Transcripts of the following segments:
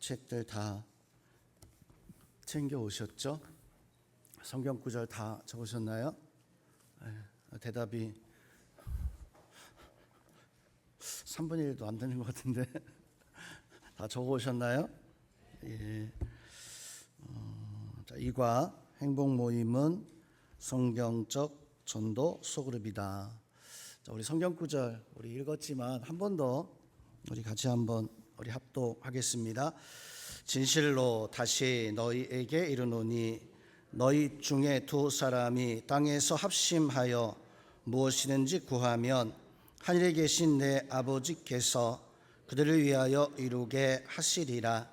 책들 다 챙겨 오셨죠? 성경 구절 다 적으셨나요? 대답이 3분의 1도 안 되는 것 같은데 다 적어 오셨나요? 예. 자, 이과 행복 모임은 성경적 전도 소그룹이다. 자, 우리 성경 구절 우리 읽었지만 한 번 더 우리 같이 한번 우리 합독하겠습니다. 진실로 다시 너희에게 이르노니 너희 중에 두 사람이 땅에서 합심하여 무엇이든지 구하면 하늘에 계신 내 아버지께서 그들을 위하여 이루게 하시리라.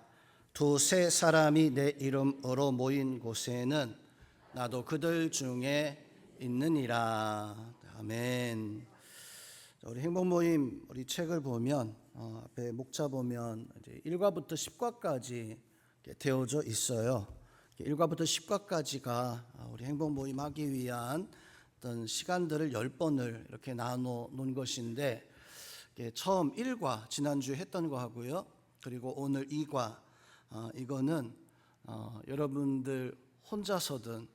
두세 사람이 내 이름으로 모인 곳에는 나도 그들 중에 있느니라. 아멘. 우리 행복모임 우리 책을 보면 앞에 목차 보면 이제 1과부터 10과까지 되어져 있어요. 1과부터 10과까지가 우리 행복모임 하기 위한 어떤 시간들을 10번을 이렇게 나눠 놓은 것인데, 처음 1과 지난주에 했던 거 하고요, 그리고 오늘 2과 이거는 여러분들 혼자서든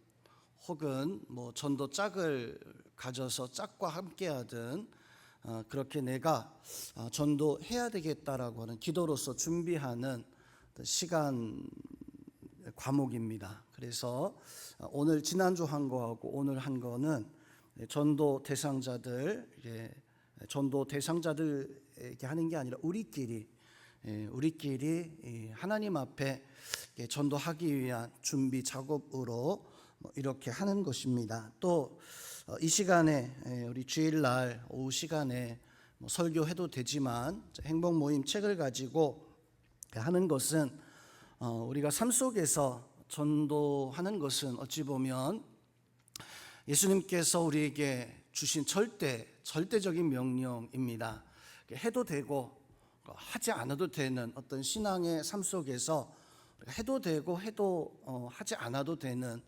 혹은 뭐 전도 짝을 가져서 짝과 함께 하든 그렇게 내가 전도해야 되겠다라고 하는 기도로서 준비하는 시간 과목입니다. 그래서 오늘 지난주 한 거하고 오늘 한 거는 전도 대상자들에게 하는 게 아니라 우리끼리 하나님 앞에 전도하기 위한 준비 작업으로 이렇게 하는 것입니다. 또 이 시간에 우리 주일날 오후 시간에 설교해도 되지만 행복 모임 책을 가지고 하는 것은 우리가 삶 속에서 전도하는 것은 어찌 보면 예수님께서 우리에게 주신 절대적인 명령입니다. 해도 되고 하지 않아도 되는 어떤 신앙의 삶 속에서 해도 되고 해도 하지 않아도 되는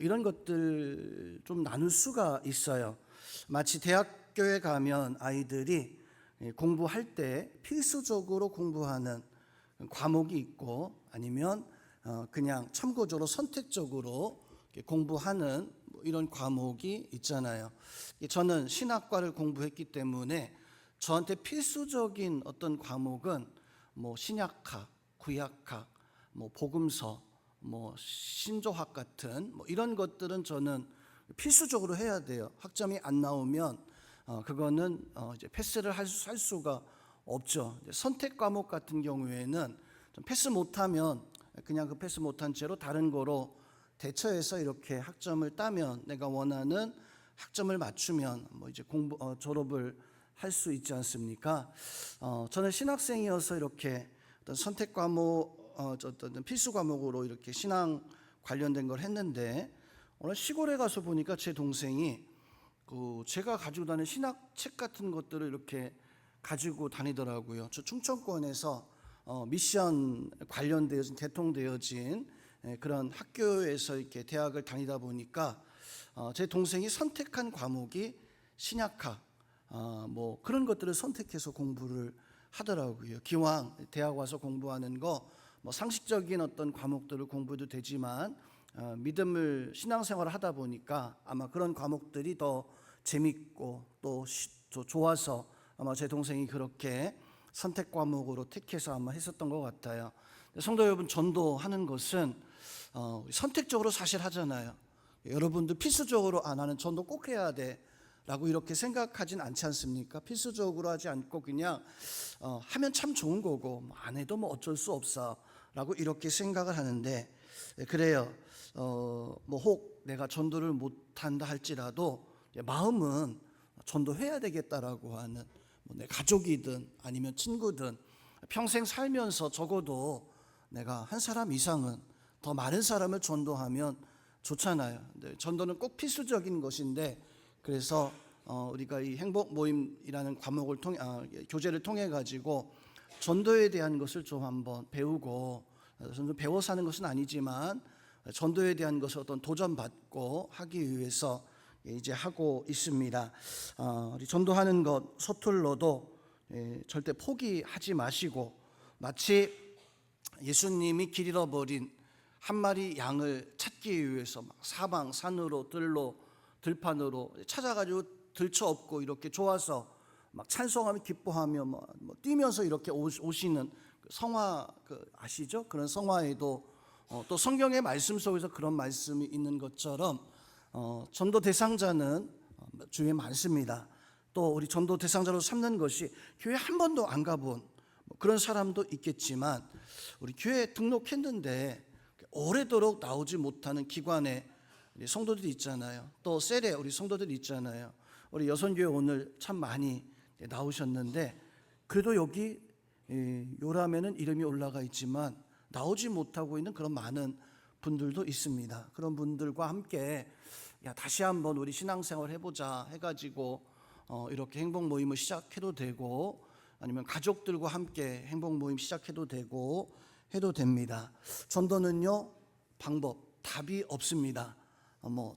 이런 것들 좀 나눌 수가 있어요. 마치 대학교에 가면 아이들이 공부할 때 필수적으로 공부하는 과목이 있고, 아니면 그냥 참고적으로 선택적으로 공부하는 이런 과목이 있잖아요. 저는 신학과를 공부했기 때문에 저한테 필수적인 어떤 과목은 신약학, 구약학, 복음서, 신조학 같은 이런 것들은 저는 필수적으로 해야 돼요. 학점이 안 나오면 그거는 이제 패스를 할 수가 없죠. 선택 과목 같은 경우에는 좀 패스 못하면 그냥 그 패스 못한 채로 다른 거로 대처해서 이렇게 학점을 따면, 내가 원하는 학점을 맞추면 이제 졸업을 할 수 있지 않습니까? 저는 신학생이어서 이렇게 어떤 선택 과목, 어떤 필수 과목으로 이렇게 신앙 관련된 걸 했는데, 오늘 시골에 가서 보니까 제 동생이 제가 가지고 다니는 신학 책 같은 것들을 이렇게 가지고 다니더라고요. 저 충청권에서 미션 관련되어진 개통되어진 그런 학교에서 이렇게 대학을 다니다 보니까 제 동생이 선택한 과목이 신약학, 그런 것들을 선택해서 공부를 하더라고요. 기왕 대학 와서 공부하는 거 상식적인 어떤 과목들을 공부해도 되지만 믿음을 신앙생활을 하다 보니까 아마 그런 과목들이 더 재밌고 또 좋아서 아마 제 동생이 그렇게 선택 과목으로 택해서 아마 했었던 것 같아요. 성도 여러분, 전도하는 것은 선택적으로 사실 하잖아요. 여러분들 필수적으로 나는 전도 꼭 해야 돼 라고 이렇게 생각하진 않지 않습니까? 필수적으로 하지 않고 그냥 하면 참 좋은 거고 안 해도 어쩔 수 없어 라고 이렇게 생각을 하는데, 그래요. 혹 내가 전도를 못한다 할지라도 마음은 전도해야 되겠다라고 하는, 내 가족이든 아니면 친구든 평생 살면서 적어도 내가 한 사람 이상은 더 많은 사람을 전도하면 좋잖아요. 전도는 꼭 필수적인 것인데, 그래서 우리가 이 행복 모임이라는 과목을 통해 교재를 통해 가지고 전도에 대한 것을 좀 한번 배우고, 저는 배워서 하는 것은 아니지만 전도에 대한 것을 어떤 도전받고 하기 위해서 이제 하고 있습니다. 우리 전도하는 것 서툴러도 절대 포기하지 마시고, 마치 예수님이 길 잃어버린 한 마리 양을 찾기 위해서 막 사방 산으로 들로 들판으로 찾아가지고 들쳐업고 이렇게 좋아서 막 찬송하며 기뻐하며 뭐 뛰면서 이렇게 오시는 그 성화 아시죠? 그런 성화에도 또 성경의 말씀 속에서 그런 말씀이 있는 것처럼 전도 대상자는 주위에 많습니다. 또 우리 전도 대상자로 삼는 것이 교회 한 번도 안 가본 그런 사람도 있겠지만, 우리 교회에 등록했는데 오래도록 나오지 못하는 기관에 성도들이 있잖아요. 또 셀에 우리 성도들이 있잖아요. 우리 여선교회 오늘 참 많이 나오셨는데, 그래도 여기 요람에는 이름이 올라가 있지만 나오지 못하고 있는 그런 많은 분들도 있습니다. 그런 분들과 함께 다시 한번 우리 신앙생활 해보자 해가지고 이렇게 행복 모임을 시작해도 되고, 아니면 가족들과 함께 행복 모임 시작해도 되고 해도 됩니다. 전도는요, 방법, 답이 없습니다.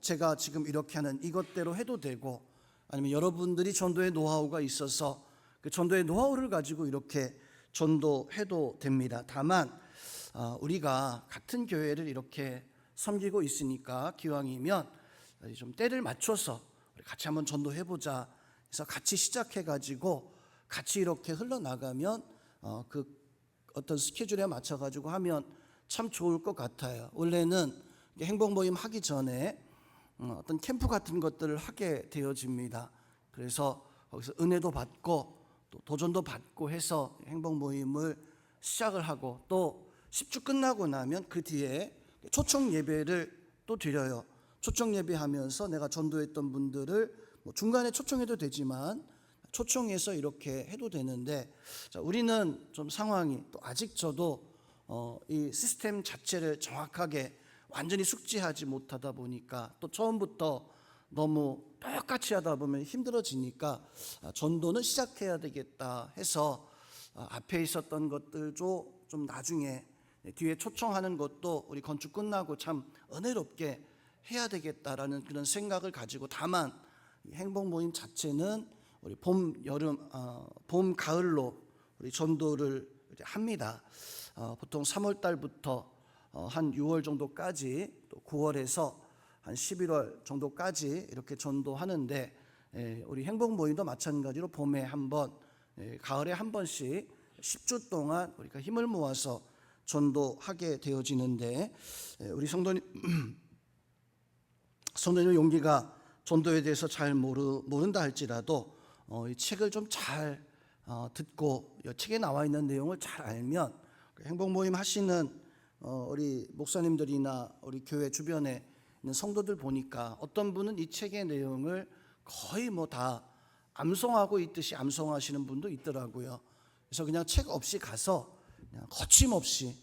제가 지금 이렇게 하는 이것대로 해도 되고, 아니면 여러분들이 전도의 노하우가 있어서 그 전도의 노하우를 가지고 이렇게 전도해도 됩니다. 다만 우리가 같은 교회를 이렇게 섬기고 있으니까 기왕이면 좀 때를 맞춰서 우리 같이 한번 전도해보자 해서 같이 시작해가지고 같이 이렇게 흘러나가면 그 어떤 스케줄에 맞춰가지고 하면 참 좋을 것 같아요. 원래는 행복 모임 하기 전에 어떤 캠프 같은 것들을 하게 되어집니다. 그래서 거기서 은혜도 받고 또 도전도 받고 해서 행복 모임을 시작을 하고, 또 10주 끝나고 나면 그 뒤에 초청 예배를 또 드려요. 초청 예배하면서 내가 전도했던 분들을 중간에 초청해도 되지만 초청해서 이렇게 해도 되는데, 우리는 좀 상황이 또 아직 저도 이 시스템 자체를 정확하게 완전히 숙지하지 못하다 보니까, 또 처음부터 너무 똑같이 하다 보면 힘들어지니까 전도는 시작해야 되겠다 해서 앞에 있었던 것들도 좀 나중에 뒤에 초청하는 것도 우리 건축 끝나고 참 은혜롭게 해야 되겠다라는 그런 생각을 가지고, 다만 행복 모임 자체는 우리 봄, 여름, 봄, 가을로 우리 전도를 합니다. 보통 3월 달부터 한 6월 정도까지, 또 9월에서 한 11월 정도까지 이렇게 전도하는데, 우리 행복 모임도 마찬가지로 봄에 한 번, 가을에 한 번씩 10주 동안 우리가 힘을 모아서 전도하게 되어지는데, 우리 성도님 용기가 전도에 대해서 잘 모른다 할지라도 이 책을 좀 잘 듣고 이 책에 나와 있는 내용을 잘 알면, 행복 모임 하시는 우리 목사님들이나 우리 교회 주변에 있는 성도들 보니까 어떤 분은 이 책의 내용을 거의 다 암송하고 있듯이 암송하시는 분도 있더라고요. 그래서 그냥 책 없이 가서 그냥 거침없이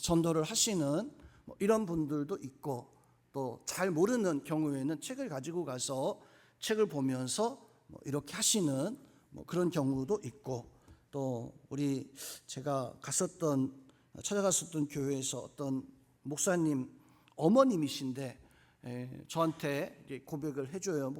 전도를 하시는 이런 분들도 있고, 또 잘 모르는 경우에는 책을 가지고 가서 책을 보면서 이렇게 하시는 그런 경우도 있고, 또 우리 제가 찾아갔었던 교회에서 어떤 목사님 어머님이신데 저한테 고백을 해줘요.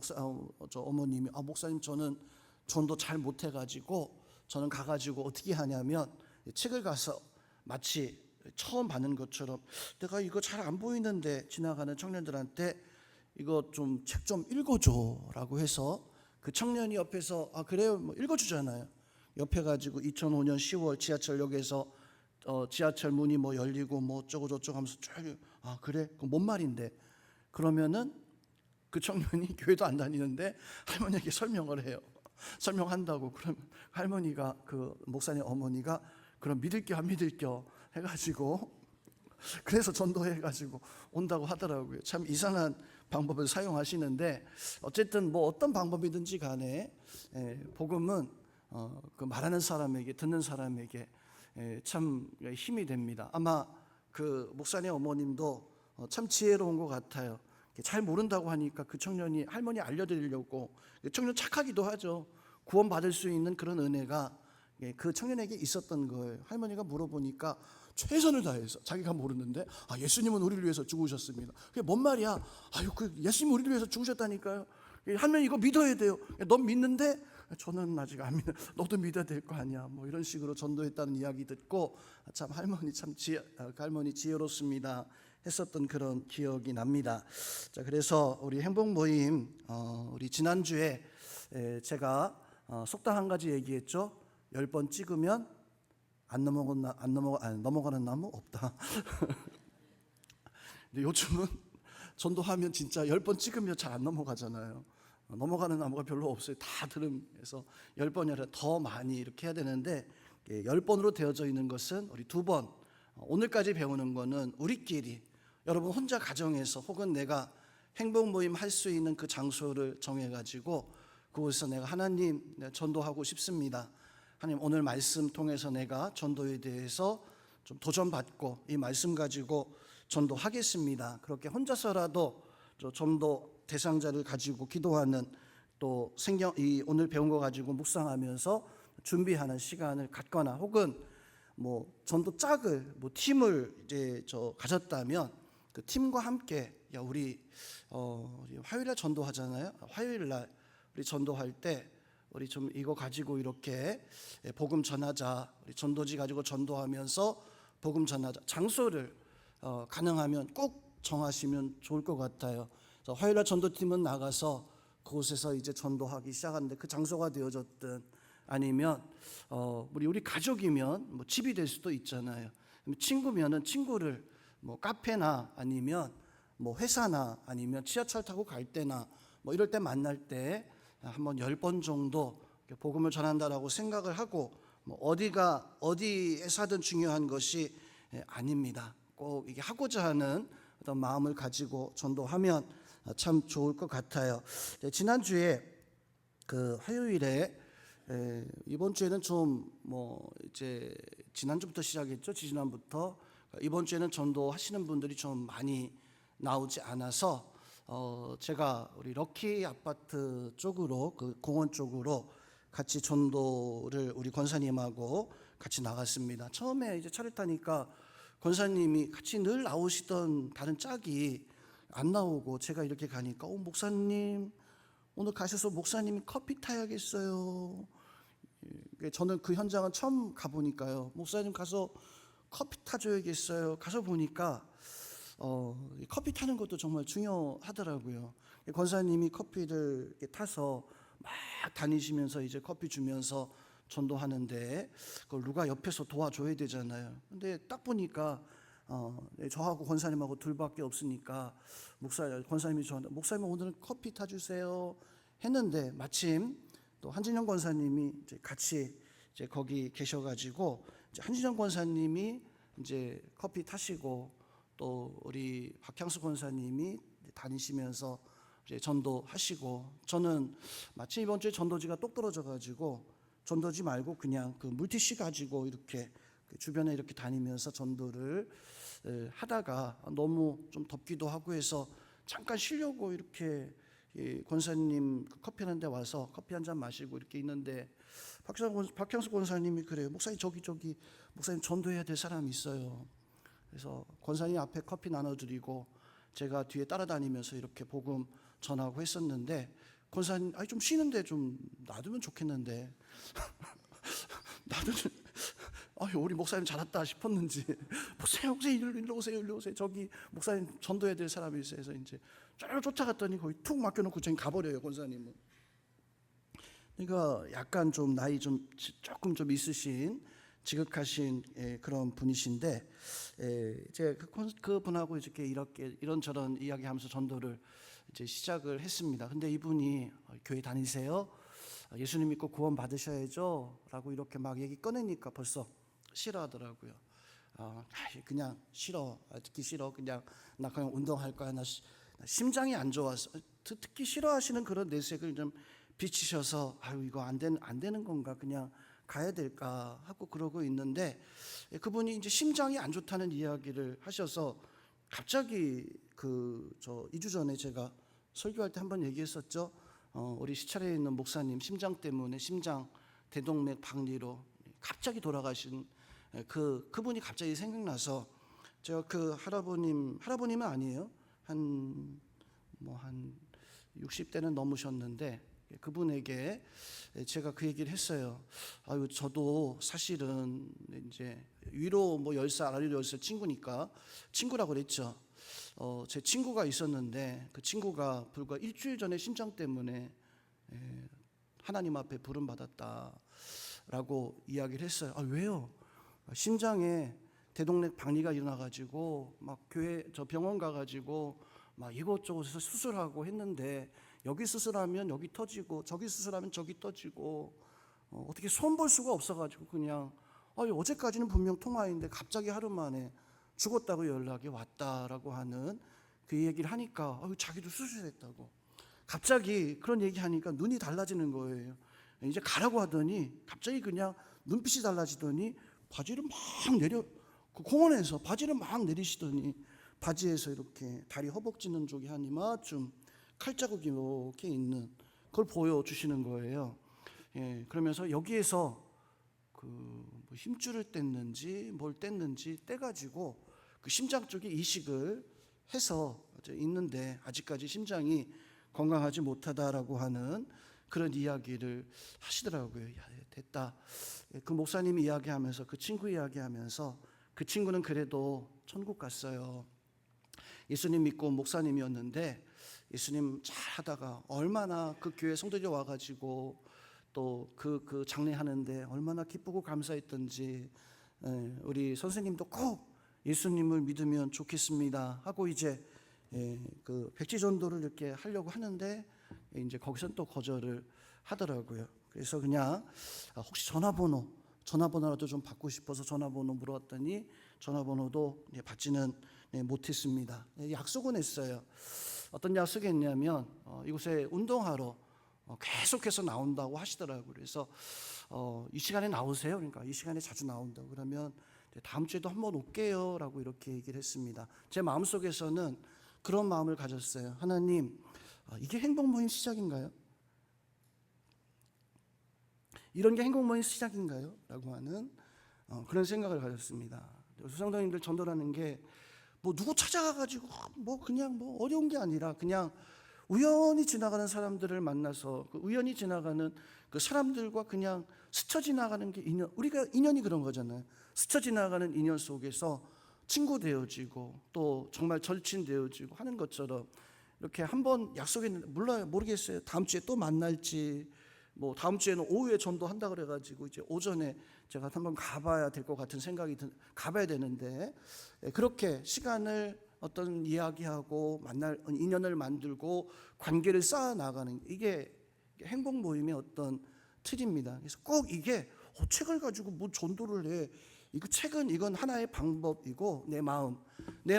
저 어머님이 목사님, 저는 전도 잘 못해가지고 저는 가가지고 어떻게 하냐면 책을 가서 마치 처음 받는 것처럼, 내가 이거 잘 안 보이는데 지나가는 청년들한테 이거 좀 책 좀 읽어줘라고 해서, 그 청년이 옆에서 그래요 읽어주잖아요. 옆에 가지고 2005년 10월 지하철역에서 지하철 문이 열리고 어쩌고 저쩌고 하면서 그래? 그건 뭔 말인데? 그러면은 그 청년이 교회도 안 다니는데 할머니에게 설명을 해요. 설명한다고. 그러면 할머니가, 그 목사님 어머니가 그럼 믿을겨 안 믿을겨 해가지고, 그래서 전도해가지고 온다고 하더라고요. 참 이상한 방법을 사용하시는데, 어쨌든 어떤 방법이든지 간에 복음은 그 말하는 사람에게, 듣는 사람에게 참 힘이 됩니다. 아마 그 목사님 어머님도 참 지혜로운 것 같아요. 잘 모른다고 하니까 그 청년이 할머니 알려드리려고, 청년 착하기도 하죠. 구원받을 수 있는 그런 은혜가 그 청년에게 있었던 거예요. 할머니가 물어보니까 최선을 다해서, 자기가 모르는데 예수님은 우리를 위해서 죽으셨습니다. 그게 뭔 말이야? 그 예수님 우리를 위해서 죽으셨다니까요. 할머니 이거 믿어야 돼요. 넌 믿는데 저는 아직 안 믿어. 너도 믿어야 될 거 아니야. 뭐 이런 식으로 전도했다는 이야기 듣고 참 할머니 할머니 지혜롭습니다 했었던 그런 기억이 납니다. 자, 그래서 우리 행복 모임 우리 지난주에 제가 속담 한 가지 얘기했죠. 10번 찍으면 넘어가는 나무 없다. 근데 요즘은 전도하면 진짜 10번 찍으면 잘 안 넘어가잖아요. 넘어가는 나무가 별로 없어요. 다 들음에서 10번이 아니라 더 많이 이렇게 해야 되는데 10번으로 되어져 있는 것은 우리 2번. 오늘까지 배우는 거는 우리끼리 여러분 혼자 가정에서 혹은 내가 행복 모임 할 수 있는 그 장소를 정해가지고 그곳에서 내가 하나님 전도하고 싶습니다. 하나님 오늘 말씀 통해서 내가 전도에 대해서 좀 도전받고 이 말씀 가지고 전도하겠습니다. 그렇게 혼자서라도 전도 대상자를 가지고 기도하는 또 이 오늘 배운 거 가지고 묵상하면서 준비하는 시간을 갖거나 혹은 뭐 전도 짝을 팀을 이제 가졌다면 그 팀과 함께 우리 화요일날 전도하잖아요. 화요일날 우리 전도할 때 우리 좀 이거 가지고 이렇게 복음 전하자. 우리 전도지 가지고 전도하면서 복음 전하자. 장소를 가능하면 꼭 정하시면 좋을 것 같아요. 그래서 화요일날 전도팀은 나가서 그곳에서 이제 전도하기 시작하는데 그 장소가 되어졌든 아니면 우리 가족이면 뭐 집이 될 수도 있잖아요. 친구면은 친구를 뭐 카페나 아니면 뭐 회사나 아니면 지하철 타고 갈 때나 뭐 이럴 때 만날 때 한번 10번 정도 복음을 전한다라고 생각을 하고 뭐 어디에서 하든 중요한 것이 아닙니다. 꼭 이게 하고자 하는 어떤 마음을 가지고 전도하면 참 좋을 것 같아요. 지난주에 그 화요일에 이번 주에는 좀 뭐 이제 지난주부터 시작했죠. 지난주부터 이번 주에는 전도하시는 분들이 좀 많이 나오지 않아서 제가 우리 럭키 아파트 쪽으로 그 공원 쪽으로 같이 전도를 우리 권사님하고 같이 나갔습니다. 처음에 이제 차를 타니까 권사님이 같이 늘 나오시던 다른 짝이 안 나오고 제가 이렇게 가니까 목사님 오늘 가셔서 목사님이 커피 타야겠어요. 저는 그 현장은 처음 가보니까요. 목사님 가서 커피 타줘야겠어요. 가서 보니까 커피 타는 것도 정말 중요하더라고요. 권사님이 커피를 이렇게 타서 막 다니시면서 이제 커피 주면서 전도하는데 그걸 누가 옆에서 도와줘야 되잖아요. 근데 딱 보니까 저하고 권사님하고 둘밖에 없으니까 권사님이 저한테 목사님 오늘은 커피 타주세요 했는데 마침 또 한진영 권사님이 이제 같이 이제 거기 계셔가지고 이제 한진영 권사님이 이제 커피 타시고 또 우리 박향수 권사님이 다니시면서 이제 전도하시고 저는 마침 이번 주에 전도지가 똑 떨어져가지고 전도지 말고 그냥 그 물티슈 가지고 이렇게 주변에 이렇게 다니면서 전도를 하다가 너무 좀 덥기도 하고 해서 잠깐 쉬려고 이렇게 권사님 커피 하는 데 와서 커피 한 잔 마시고 이렇게 있는데 박형수 권사님이 그래요. 목사님 저기 목사님 전도해야 될 사람이 있어요. 그래서 권사님 앞에 커피 나눠드리고 제가 뒤에 따라다니면서 이렇게 복음 전하고 했었는데 권사님 좀 쉬는데 좀 놔두면 좋겠는데 놔두면 우리 목사님 잘했다 싶었는지 목사님 일로 오세요 저기 목사님 전도해야 될 사람이 있어요. 그래서 이제 쭉 쫓아갔더니 거기 툭 맡겨놓고 저기 가버려요. 권사님은. 그러니까 약간 좀 나이 조금 좀 있으신 지극하신 그런 분이신데 제가 그 분하고 이렇게 이런저런 이야기하면서 전도를 이제 시작을 했습니다. 근데 이분이 교회 다니세요? 예수님 믿고 구원 받으셔야죠 라고 이렇게 막 얘기 꺼내니까 벌써 싫어하더라고요. 그냥 싫어, 듣기 싫어. 그냥 나 그냥 운동할 거야. 나 심장이 안 좋아서. 듣기 싫어하시는 그런 내색을 좀 비치셔서 이거 안 되는 건가, 그냥 가야 될까 하고 그러고 있는데 그분이 이제 심장이 안 좋다는 이야기를 하셔서 갑자기 2주 전에 제가 설교할 때 한번 얘기했었죠. 우리 시찰에 있는 목사님 심장 때문에 심장 대동맥 박리로 갑자기 돌아가신 그분이 갑자기 생각나서 제가 그 할아버님은 아니에요. 한 60대는 넘으셨는데 그분에게 제가 그 얘기를 했어요. 아유, 저도 사실은 이제 위로 뭐 10살, 아래로 10살 친구니까 친구라고 그랬죠. 제 친구가 있었는데 그 친구가 불과 일주일 전에 심장 때문에 하나님 앞에 부름 받았다라고 이야기를 했어요. 아, 왜요? 심장에 대동맥 박리가 일어나가지고 막 교회 저 병원 가가지고 막 이것저것에서 수술하고 했는데 여기 수술하면 여기 터지고 저기 수술하면 저기 터지고 어떻게 손 볼 수가 없어가지고 그냥 어제까지는 분명 통화했는데 갑자기 하루 만에 죽었다고 연락이 왔다라고 하는 그 얘기를 하니까 자기도 수술했다고 갑자기 그런 얘기하니까 눈이 달라지는 거예요. 이제 가라고 하더니 갑자기 그냥 눈빛이 달라지더니 바지를 막 내려 그 공원에서 바지를 막 내리시더니 바지에서 이렇게 다리 허벅지는 쪽이 한 이마쯤 칼자국이 이렇게 있는 그걸 보여주시는 거예요. 그러면서 여기에서 뭐 힘줄을 뗐는지 뭘 뗐는지 떼가지고 그 심장 쪽에 이식을 해서 있는데 아직까지 심장이 건강하지 못하다라고 하는 그런 이야기를 하시더라고요. 야, 됐다. 그 목사님이 이야기하면서 그 친구 이야기하면서 그 친구는 그래도 천국 갔어요. 예수님 믿고 목사님이었는데 예수님 잘 하다가 얼마나 그 교회 성도들이 와가지고 또 그 장례하는데 얼마나 기쁘고 감사했던지 우리 선생님도 꼭 예수님을 믿으면 좋겠습니다 하고 이제 그 백지전도를 이렇게 하려고 하는데 이제 거기서 또 거절을 하더라고요. 그래서 그냥 혹시 전화번호라도 좀 받고 싶어서 전화번호 물어봤더니 전화번호도 받지는 못했습니다. 약속은 했어요. 어떤 약속이 있냐면 이곳에 운동하러 계속해서 나온다고 하시더라고요. 그래서 이 시간에 나오세요. 그러니까 이 시간에 자주 나온다고 그러면 다음 주에도 한번 올게요 라고 이렇게 얘기를 했습니다. 제 마음속에서는 그런 마음을 가졌어요. 하나님, 이게 행복 모임 시작인가요? 이런 게 행복 모임 시작인가요? 라고 하는 그런 생각을 가졌습니다. 수성도님들 전도라는 게 뭐 누구 찾아가가지고 뭐 그냥 뭐 어려운 게 아니라 그냥 우연히 지나가는 사람들을 만나서 그 우연히 지나가는 그 사람들과 그냥 스쳐 지나가는 게 인연, 우리가 인연이 그런 거잖아요. 스쳐 지나가는 인연 속에서 친구 되어지고 또 정말 절친 되어지고 하는 것처럼 이렇게 한번 약속했는데 몰라요, 모르겠어요. 다음 주에 또 만날지 뭐 다음 주에는 오후에 전도한다 그래가지고 이제 오전에 제가 한번 가봐야 될 것 같은 생각이 가봐야 되는데 그렇게 시간을 어떤 이야기하고 만날 인연을 만들고 관계를 쌓아 나가는 이게 행복 모임의 어떤 틀입니다. 그래서 꼭 이게 책을 가지고 뭐 전도를 해. 이거 책은 이건 하나의 방법이고 내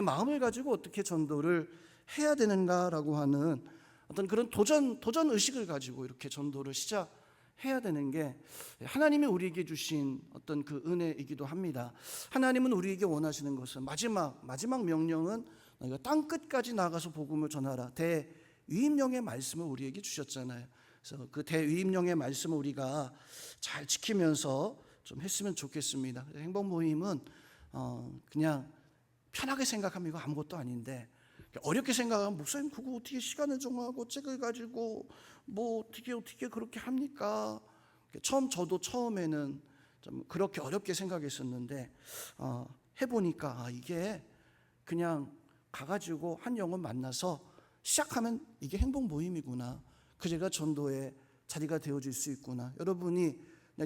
마음을 가지고 어떻게 전도를 해야 되는가라고 하는 어떤 그런 도전 의식을 가지고 이렇게 전도를 시작해야 되는 게 하나님이 우리에게 주신 어떤 그 은혜이기도 합니다. 하나님은 우리에게 원하시는 것은 마지막 명령은 너희가 땅 끝까지 나가서 복음을 전하라. 대위임령의 말씀을 우리에게 주셨잖아요. 그래서 그 대위임령의 말씀을 우리가 잘 지키면서 좀 했으면 좋겠습니다. 행복 모임은 그냥 편하게 생각하면 이거 아무것도 아닌데 어렵게 생각하면 목사님 그거 어떻게 시간을 정하고 책을 가지고 뭐 어떻게 그렇게 합니까? 저도 처음에는 좀 그렇게 어렵게 생각했었는데 해보니까 이게 그냥 가가지고 한 영혼 만나서 시작하면 이게 행복 모임이구나. 그제가 전도의 자리가 되어질 수 있구나. 여러분이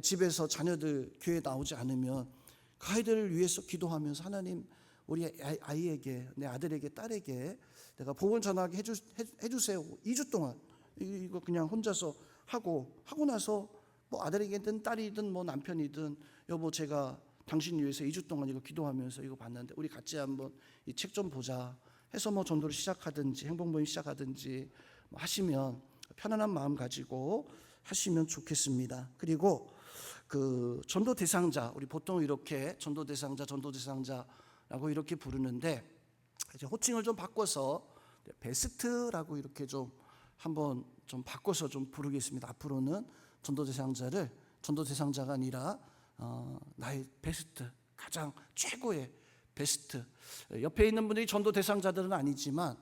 집에서 자녀들 교회 나오지 않으면 그 아이들을 위해서 기도하면서 하나님 우리 아이에게 내 아들에게 딸에게 내가 복음 전하게 해주세요. 2주 동안 이거 그냥 혼자서 하고 나서 뭐 아들에게든 딸이든 뭐 남편이든 여보 제가 당신 위해서 2주 동안 이거 기도하면서 이거 봤는데 우리 같이 한번 이 책 좀 보자 해서 뭐 전도를 시작하든지 행복 모임 시작하든지 뭐 하시면 편안한 마음 가지고 하시면 좋겠습니다. 그리고 그 전도 대상자 우리 보통 이렇게 전도 대상자라고 이렇게 부르는데 이제 호칭을 좀 바꿔서 베스트라고 이렇게 좀 한번 좀 바꿔서 좀 부르겠습니다. 앞으로는 전도 대상자가 아니라 나의 베스트, 가장 최고의 베스트. 옆에 있는 분들이 전도 대상자들은 아니지만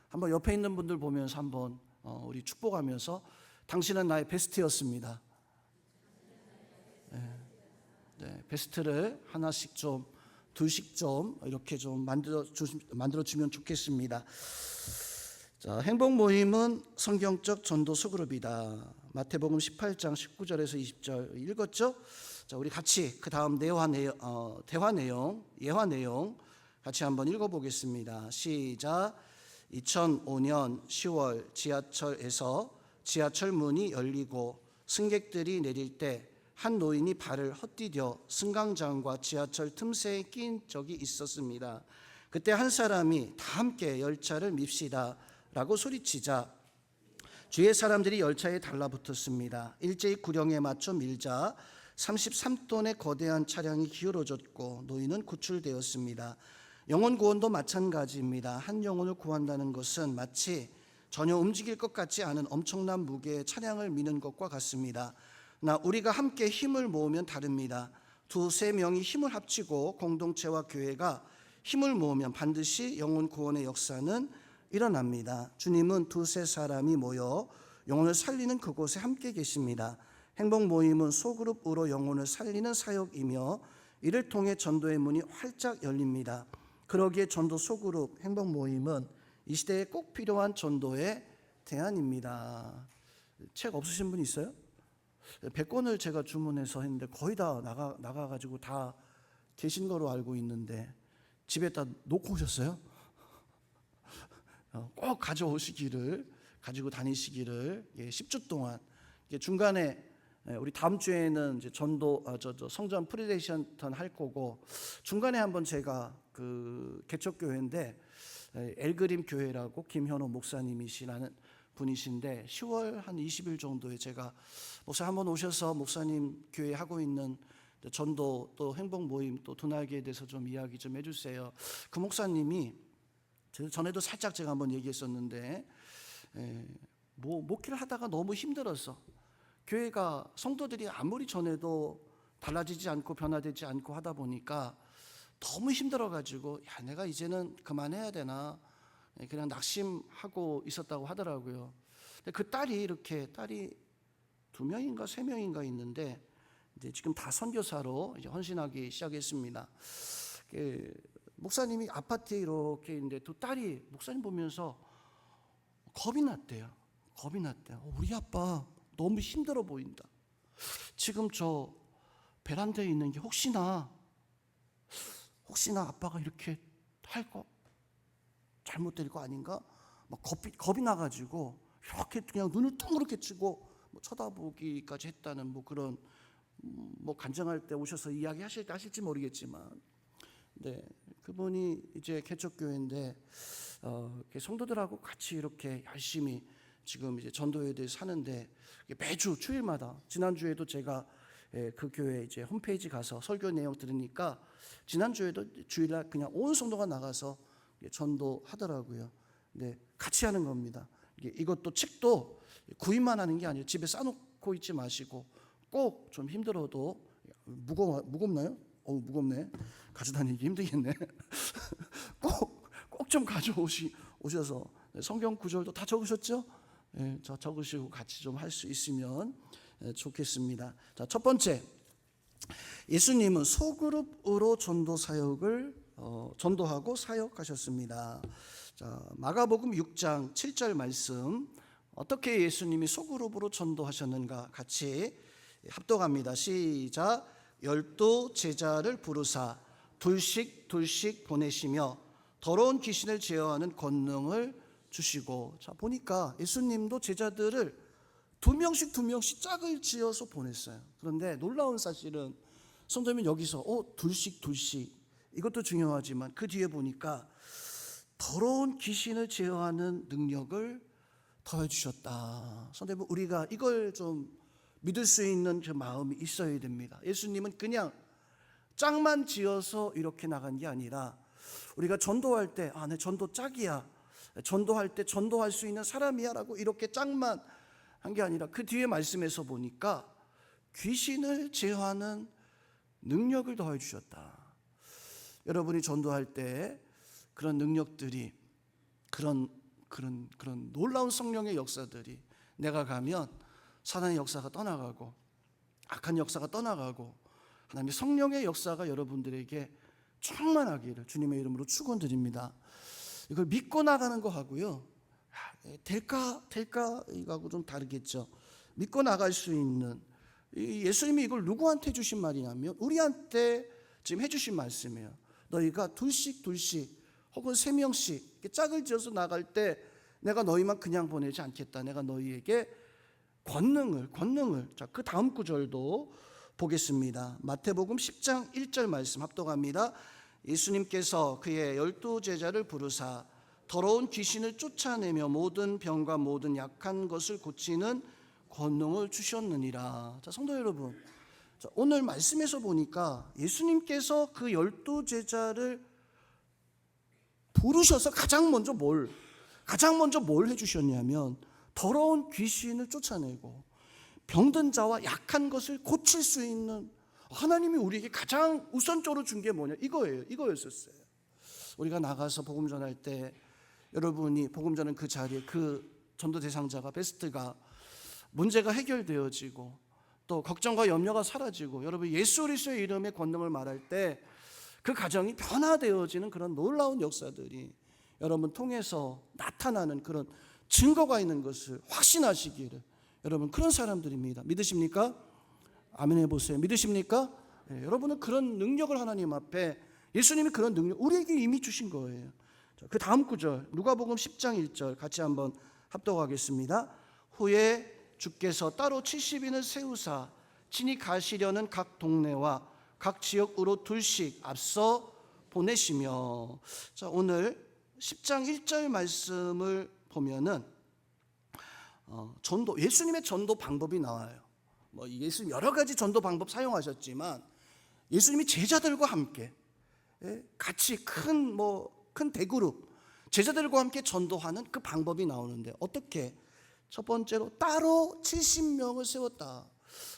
한번 옆에 있는 분들 보면서 한번 우리 축복하면서 당신은 나의 베스트였습니다. 네, 베스트를 하나씩 좀, 둘씩 좀 이렇게 좀 만들어주면 좋겠습니다. 자, 행복 모임은 성경적 전도 소그룹이다. 마태복음 18장 19절에서 20절 읽었죠? 자, 우리 같이 그 다음 예화 내용 같이 한번 읽어보겠습니다. 시작. 2005년 10월 지하철에서 지하철 문이 열리고 승객들이 내릴 때 한 노인이 발을 헛디뎌 승강장과 지하철 틈새에 낀 적이 있었습니다. 그때 한 사람이 다 함께 열차를 밉시다 라고 소리치자 주위의 사람들이 열차에 달라붙었습니다. 일제히 구령에 맞춰 밀자 33톤의 거대한 차량이 기울어졌고 노인은 구출되었습니다. 영혼 구원도 마찬가지입니다. 한 영혼을 구한다는 것은 마치 전혀 움직일 것 같지 않은 엄청난 무게의 차량을 미는 것과 같습니다. 우리가 함께 힘을 모으면 다릅니다. 두세 명이 힘을 합치고 공동체와 교회가 힘을 모으면 반드시 영혼 구원의 역사는 일어납니다. 주님은 두세 사람이 모여 영혼을 살리는 그곳에 함께 계십니다. 행복 모임은 소그룹으로 영혼을 살리는 사역이며 이를 통해 전도의 문이 활짝 열립니다. 그러기에 전도 소그룹 행복 모임은 이 시대에 꼭 필요한 전도의 대안입니다. 책 없으신 분 있어요? 100권을 제가 주문해서 했는데 거의 다 나가가지고 다 계신 거로 알고 있는데 집에다 놓고 오셨어요? 꼭 가지고 다니시기를 10주 동안 중간에 우리 다음 주에는 이제 전도 성전 프레젠테이션 할 거고 중간에 한번 제가 그 개척교회인데 엘그림 교회라고 김현호 목사님이시라는 분이신데 10월 한 20일 정도에 제가 목사 한번 오셔서 목사님 교회 하고 있는 전도 또 행복 모임 또 두날개에 대해서 좀 이야기 좀 해주세요. 그 목사님이 전에도 살짝 제가 한번 얘기했었는데 목회를 하다가 너무 힘들어서 교회가 성도들이 아무리 전에도 달라지지 않고 변화되지 않고 하다 보니까 너무 힘들어가지고 야 내가 이제는 그만해야 되나 그냥 낙심하고 있었다고 하더라고요. 근데 그 딸이 2명인가 3명인가 있는데 이제 지금 다 선교사로 이제 헌신하기 시작했습니다. 목사님이 아파트에 이렇게 있는데 두 딸이 목사님 보면서 겁이 났대요. 우리 아빠 너무 힘들어 보인다. 지금 저 베란다에 있는 게 혹시나 아빠가 이렇게 할 거 잘못될 거 아닌가? 막 겁이 나가지고 이렇게 그냥 눈을 둥그렇게 치고 쳐다보기까지 했다는 그런 간증할 때 오셔서 이야기하실지 모르겠지만, 네 그분이 이제 개척교회인데 성도들하고 같이 이렇게 열심히 지금 이제 전도에 대해서 사는데 매주 주일마다 지난주에도 제가 그 교회 이제 홈페이지 가서 설교 내용 들으니까 지난주에도 주일날 그냥 온 성도가 나가서 전도하더라고요. 네, 같이 하는 겁니다. 이것도 책도 구입만 하는 게 아니에요. 집에 싸놓고 있지 마시고 꼭 좀 힘들어도 무겁나요? 무겁네. 가져다니기 힘들겠네. 꼭 좀 가져오셔서 성경 구절도 다 적으셨죠? 네, 적으시고 같이 좀 할 수 있으면 좋겠습니다. 자, 첫 번째, 예수님은 소그룹으로 전도하고 사역하셨습니다. 자, 마가복음 6장 7절 말씀, 어떻게 예수님이 소그룹으로 전도하셨는가 같이 합독합니다. 시작. 12 제자를 부르사 둘씩 보내시며 더러운 귀신을 제어하는 권능을 주시고. 자, 보니까 예수님도 제자들을 두 명씩 짝을 지어서 보냈어요. 그런데 놀라운 사실은 성도님 여기서 둘씩 이것도 중요하지만 그 뒤에 보니까 더러운 귀신을 제어하는 능력을 더해주셨다. 성도님 우리가 이걸 좀 믿을 수 있는 그 마음이 있어야 됩니다. 예수님은 그냥 짝만 지어서 이렇게 나간 게 아니라 우리가 전도할 때 내 전도 짝이야, 전도할 때 전도할 수 있는 사람이야 라고 이렇게 짝만 한 게 아니라 그 뒤에 말씀에서 보니까 귀신을 제어하는 능력을 더해 주셨다. 여러분이 전도할 때 그런 능력들이 그런 놀라운 성령의 역사들이 내가 가면 사단의 역사가 떠나가고 악한 역사가 떠나가고 하나님의 성령의 역사가 여러분들에게 충만하기를 주님의 이름으로 축원드립니다. 이걸 믿고 나가는 거 하고요, 될까 이거하고 좀 다르겠죠. 믿고 나갈 수 있는, 예수님이 이걸 누구한테 주신 말이냐면 우리한테 지금 해주신 말씀이에요. 너희가 둘씩 혹은 3명씩 이렇게 짝을 지어서 나갈 때 내가 너희만 그냥 보내지 않겠다. 내가 너희에게 권능을. 자, 그 다음 구절도 보겠습니다. 마태복음 10장 1절 말씀 합독합니다. 예수님께서 그의 12제자를 부르사 더러운 귀신을 쫓아내며 모든 병과 모든 약한 것을 고치는 권능을 주셨느니라. 자, 성도 여러분, 자, 오늘 말씀에서 보니까 예수님께서 그 12제자를 부르셔서 가장 먼저 뭘 해주셨냐면 더러운 귀신을 쫓아내고 병든 자와 약한 것을 고칠 수 있는, 하나님이 우리에게 가장 우선적으로 준 게 뭐냐, 이거였었어요. 우리가 나가서 복음 전할 때 여러분이 복음 전하는 그 자리에 그 전도 대상자가, 베스트가 문제가 해결되어지고 또 걱정과 염려가 사라지고 여러분 예수 그리스도의 이름의 권능을 말할 때 그 가정이 변화되어지는 그런 놀라운 역사들이 여러분 통해서 나타나는 그런 증거가 있는 것을 확신하시기를, 여러분 그런 사람들입니다. 믿으십니까? 아멘 해보세요. 믿으십니까? 네, 여러분은 그런 능력을 하나님 앞에, 예수님이 그런 능력 우리에게 이미 주신 거예요. 그 다음 구절 누가복음 10장 1절 같이 한번 합독하겠습니다. 후에 주께서 따로 70인을 세우사 친히 가시려는 각 동네와 각 지역으로 둘씩 앞서 보내시며. 자, 오늘 10장 1절 말씀을 보면은 전도, 예수님의 전도 방법이 나와요. 예수님 여러 가지 전도 방법 사용하셨지만 예수님이 제자들과 함께 같이 큰 대그룹 제자들과 함께 전도하는 그 방법이 나오는데, 어떻게? 첫 번째로 따로 70명을 세웠다.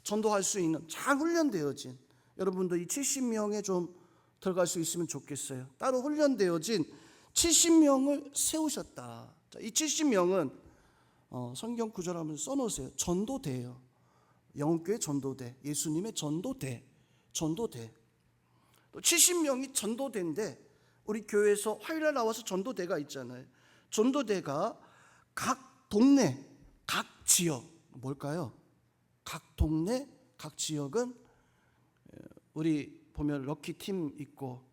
전도할 수 있는 잘 훈련되어진, 여러분도 이 70명에 좀 들어갈 수 있으면 좋겠어요. 따로 훈련되어진 70명을 세우셨다. 자, 이 70명은 성경 구절 한번 써놓으세요. 전도대예요. 영국교회 전도대, 예수님의 전도대. 또 70명이 전도대인데 우리 교회에서 화요일에 나와서 전도대가 있잖아요. 전도대가 각 동네, 각 지역, 뭘까요? 각 동네, 각 지역은 우리 보면 럭키 팀 있고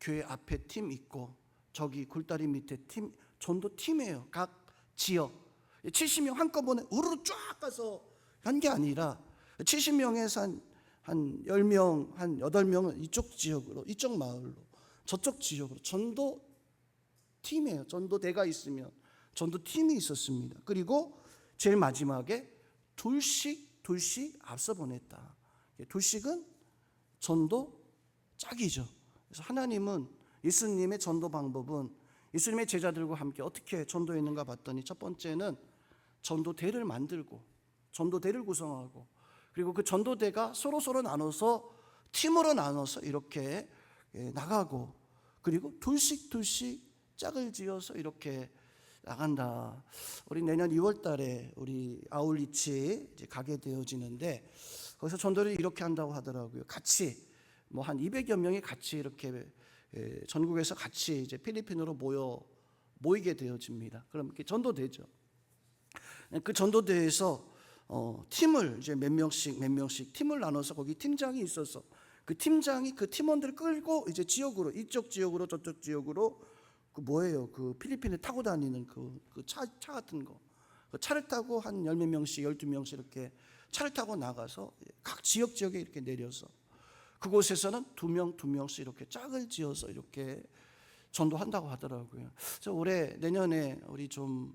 교회 앞에 팀 있고 저기 굴다리 밑에 팀, 전도 팀이에요. 각 지역 70명 한꺼번에 우르르 쫙 가서 한 게 아니라 70명에서 한 10명, 한 8명은 이쪽 지역으로, 이쪽 마을로, 저쪽 지역으로 전도 팀이에요. 전도대가 있으면 전도 팀이 있었습니다. 그리고 제일 마지막에 둘씩 앞서 보냈다. 둘씩은 전도 짝이죠. 그래서 하나님은, 예수님의 전도 방법은 예수님의 제자들과 함께 어떻게 전도했는가 봤더니, 첫 번째는 전도대를 만들고 전도대를 구성하고, 그리고 그 전도대가 서로 나눠서 팀으로 나눠서 이렇게 나가고, 그리고 둘씩 짝을 지어서 이렇게 나간다. 우리 내년 2월 달에 우리 아울리치 이제 가게 되어지는데, 거기서 전도를 이렇게 한다고 하더라고요. 같이 한 200여 명이 같이 이렇게 전국에서 같이 이제 필리핀으로 모이게 되어집니다. 그럼 이렇게 전도되죠. 그 전도대에서 팀을 이제 몇 명씩 팀을 나눠서 거기 팀장이 있어서 그 팀장이 그 팀원들을 끌고 이제 지역으로, 이쪽 지역으로 저쪽 지역으로, 그 필리핀에 타고 다니는 그 차 같은 거, 그 차를 타고 한 10몇 명씩 12명씩 이렇게 차를 타고 나가서 각 지역에 이렇게 내려서 그곳에서는 2명씩 이렇게 짝을 지어서 이렇게 전도한다고 하더라고요. 그래서 내년에 우리 좀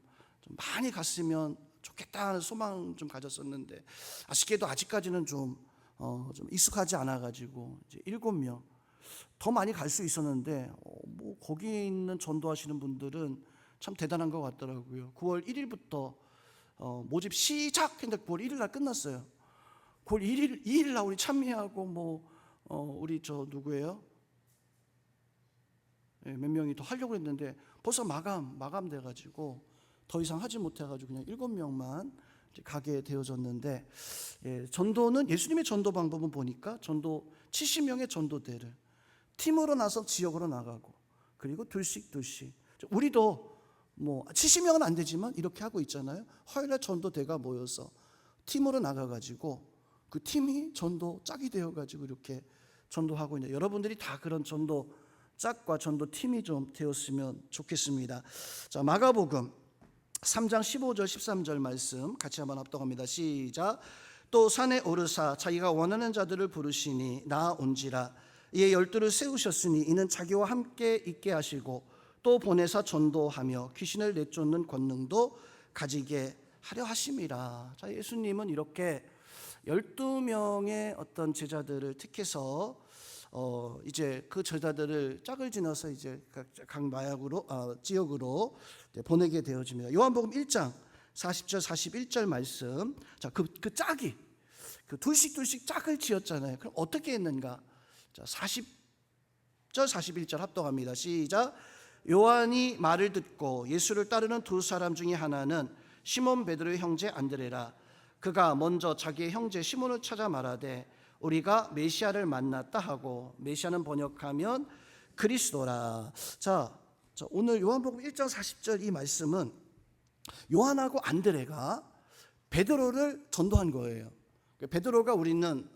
많이 갔으면 좋겠다 하는 소망 좀 가졌었는데, 아쉽게도 아직까지는 좀 익숙하지 않아가지고 이제 7명 더 많이 갈 수 있었는데, 거기 있는 전도하시는 분들은 참 대단한 것 같더라고요. 9월 1일부터 모집 시작했는데 9월 1일 날 끝났어요. 9월 2일 날 우리 참여하고 우리 누구예요? 몇 명이 더 하려고 했는데 벌써 마감돼가지고 더 이상 하지 못해가지고 그냥 7명만 가게 되어졌는데, 전도는 예수님의 전도 방법은 보니까 전도 70명의 전도대를 팀으로 나서 지역으로 나가고, 그리고 둘씩 우리도 뭐 70명은 안 되지만 이렇게 하고 있잖아요. 화요일에 전도대가 모여서 팀으로 나가가지고 그 팀이 전도 짝이 되어가지고 이렇게 전도하고 있는데, 여러분들이 다 그런 전도 짝과 전도 팀이 좀 되었으면 좋겠습니다. 자, 마가복음 3장 15절 13절 말씀 같이 한번 합독합니다. 시작. 또 산에 오르사 자기가 원하는 자들을 부르시니 나온지라. 이에 12를 세우셨으니 이는 자기와 함께 있게 하시고 또 보내사 전도하며 귀신을 내쫓는 권능도 가지게 하려 하심이라. 자, 예수님은 이렇게 12명의 어떤 제자들을 택해서 이제 그 제자들을 짝을 지나서 이제 각 마약으로 지역으로 보내게 되어집니다. 요한복음 1장 40절 41절 말씀. 자, 그 짝이 둘씩 짝을 지었잖아요. 그럼 어떻게 했는가? 자, 40절 41절 합독합니다. 시작. 요한이 말을 듣고 예수를 따르는 두 사람 중에 하나는 시몬 베드로의 형제 안드레라. 그가 먼저 자기의 형제 시몬을 찾아 말하되 우리가 메시아를 만났다 하고, 메시아는 번역하면 그리스도라. 자, 오늘 요한복음 1장 40절 이 말씀은 요한하고 안드레가 베드로를 전도한 거예요. 베드로가 우리는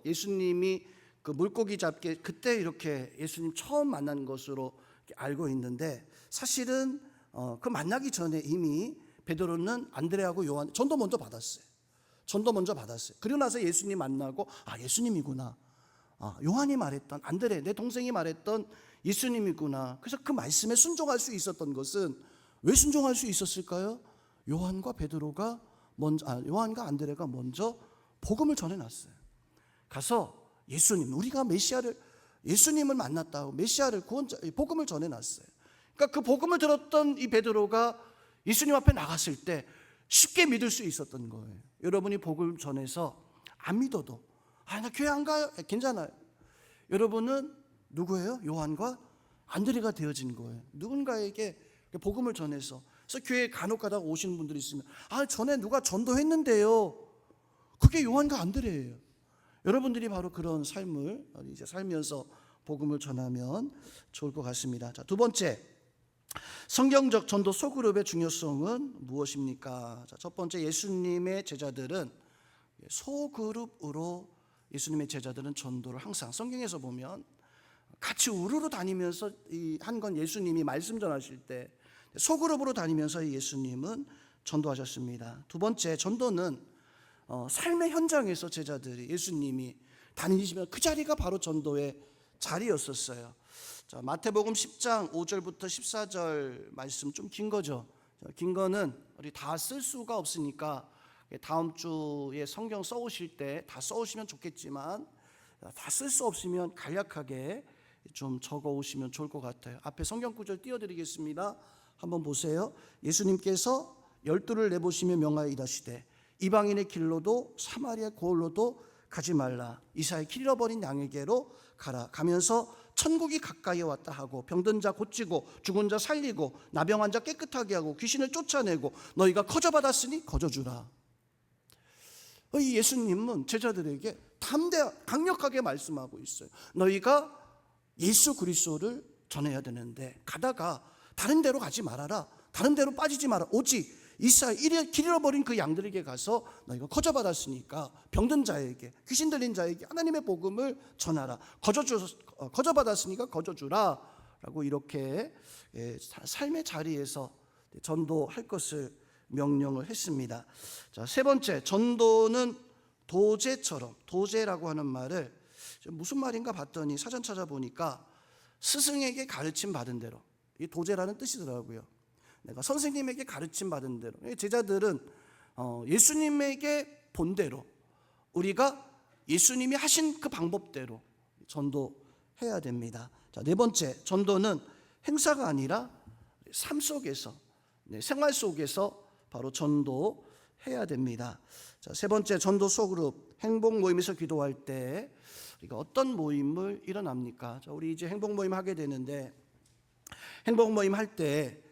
예수님이 그 물고기 잡게 그때 이렇게 예수님 처음 만난 것으로 알고 있는데, 사실은 그 만나기 전에 이미 베드로는 안드레하고 요한 전도 먼저 받았어요. 그리고 나서 예수님 만나고 예수님이구나. 요한이 말했던, 안드레 내 동생이 말했던 예수님이구나. 그래서 그 말씀에 순종할 수 있었던 것은, 왜 순종할 수 있었을까요? 요한과 안드레가 먼저 복음을 전해놨어요. 가서 우리가 예수님을 만났다고 메시아를 복음을 전해놨어요. 그러니까 그 복음을 들었던 이 베드로가 예수님 앞에 나갔을 때 쉽게 믿을 수 있었던 거예요. 여러분이 복음을 전해서 안 믿어도 나 교회 안 가요, 괜찮아요. 여러분은 누구예요? 요한과 안드레가 되어진 거예요. 누군가에게 복음을 전해서. 그래서 교회에 간혹 가다가 오시는 분들이 있으면 전에 누가 전도했는데요. 그게 요한과 안드레예요. 여러분들이 바로 그런 삶을 이제 살면서 복음을 전하면 좋을 것 같습니다. 자, 두 번째, 성경적 전도 소그룹의 중요성은 무엇입니까? 자, 첫 번째, 예수님의 제자들은 소그룹으로, 예수님의 제자들은 전도를 항상 성경에서 보면 같이 우르르 다니면서 한 건 예수님이 말씀 전하실 때 소그룹으로 다니면서 예수님은 전도하셨습니다. 두 번째, 전도는 삶의 현장에서 제자들이 예수님이 다니시면 그 자리가 바로 전도의 자리였었어요. 자, 마태복음 10장 5절부터 14절 말씀 좀 긴 거죠. 긴 거는 우리 다 쓸 수가 없으니까 다음 주에 성경 써오실 때 다 써오시면 좋겠지만, 다 쓸 수 없으면 간략하게 좀 적어 오시면 좋을 것 같아요. 앞에 성경 구절 띄워드리겠습니다. 한번 보세요. 예수님께서 12를 내보시며 명하여 이르시되 이방인의 길로도 사마리아 고을로도 가지 말라. 이사의 길 잃어버린 양에게로 가라. 가면서 천국이 가까이 왔다 하고 병든 자 고치고 죽은 자 살리고 나병한 자 깨끗하게 하고 귀신을 쫓아내고 너희가 거저받았으니 거저주라. 이 예수님은 제자들에게 강력하게 말씀하고 있어요. 너희가 예수 그리스도를 전해야 되는데 가다가 다른 데로 가지 말아라. 다른 데로 빠지지 마라. 오직 이사의 길 잃어버린 그 양들에게 가서 너희가 거저받았으니까 병든 자에게, 귀신 들린 자에게 하나님의 복음을 전하라. 거저받았으니까 거저주라 라고 이렇게 삶의 자리에서 전도할 것을 명령을 했습니다. 자, 세 번째, 전도는 도제처럼, 도제라고 하는 말을 무슨 말인가 봤더니 사전 찾아보니까 스승에게 가르침 받은 대로, 이 도제라는 뜻이더라고요. 내가 선생님에게 가르침 받은 대로, 제자들은 예수님에게 본 대로, 우리가 예수님이 하신 그 방법대로 전도해야 됩니다. 자, 네 번째, 전도는 행사가 아니라 삶 속에서, 생활 속에서 바로 전도해야 됩니다. 자, 세 번째, 전도 소그룹, 행복 모임에서 기도할 때 우리가 어떤 모임을 일어납니까? 자, 우리 이제 행복 모임 하게 되는데, 행복 모임 할 때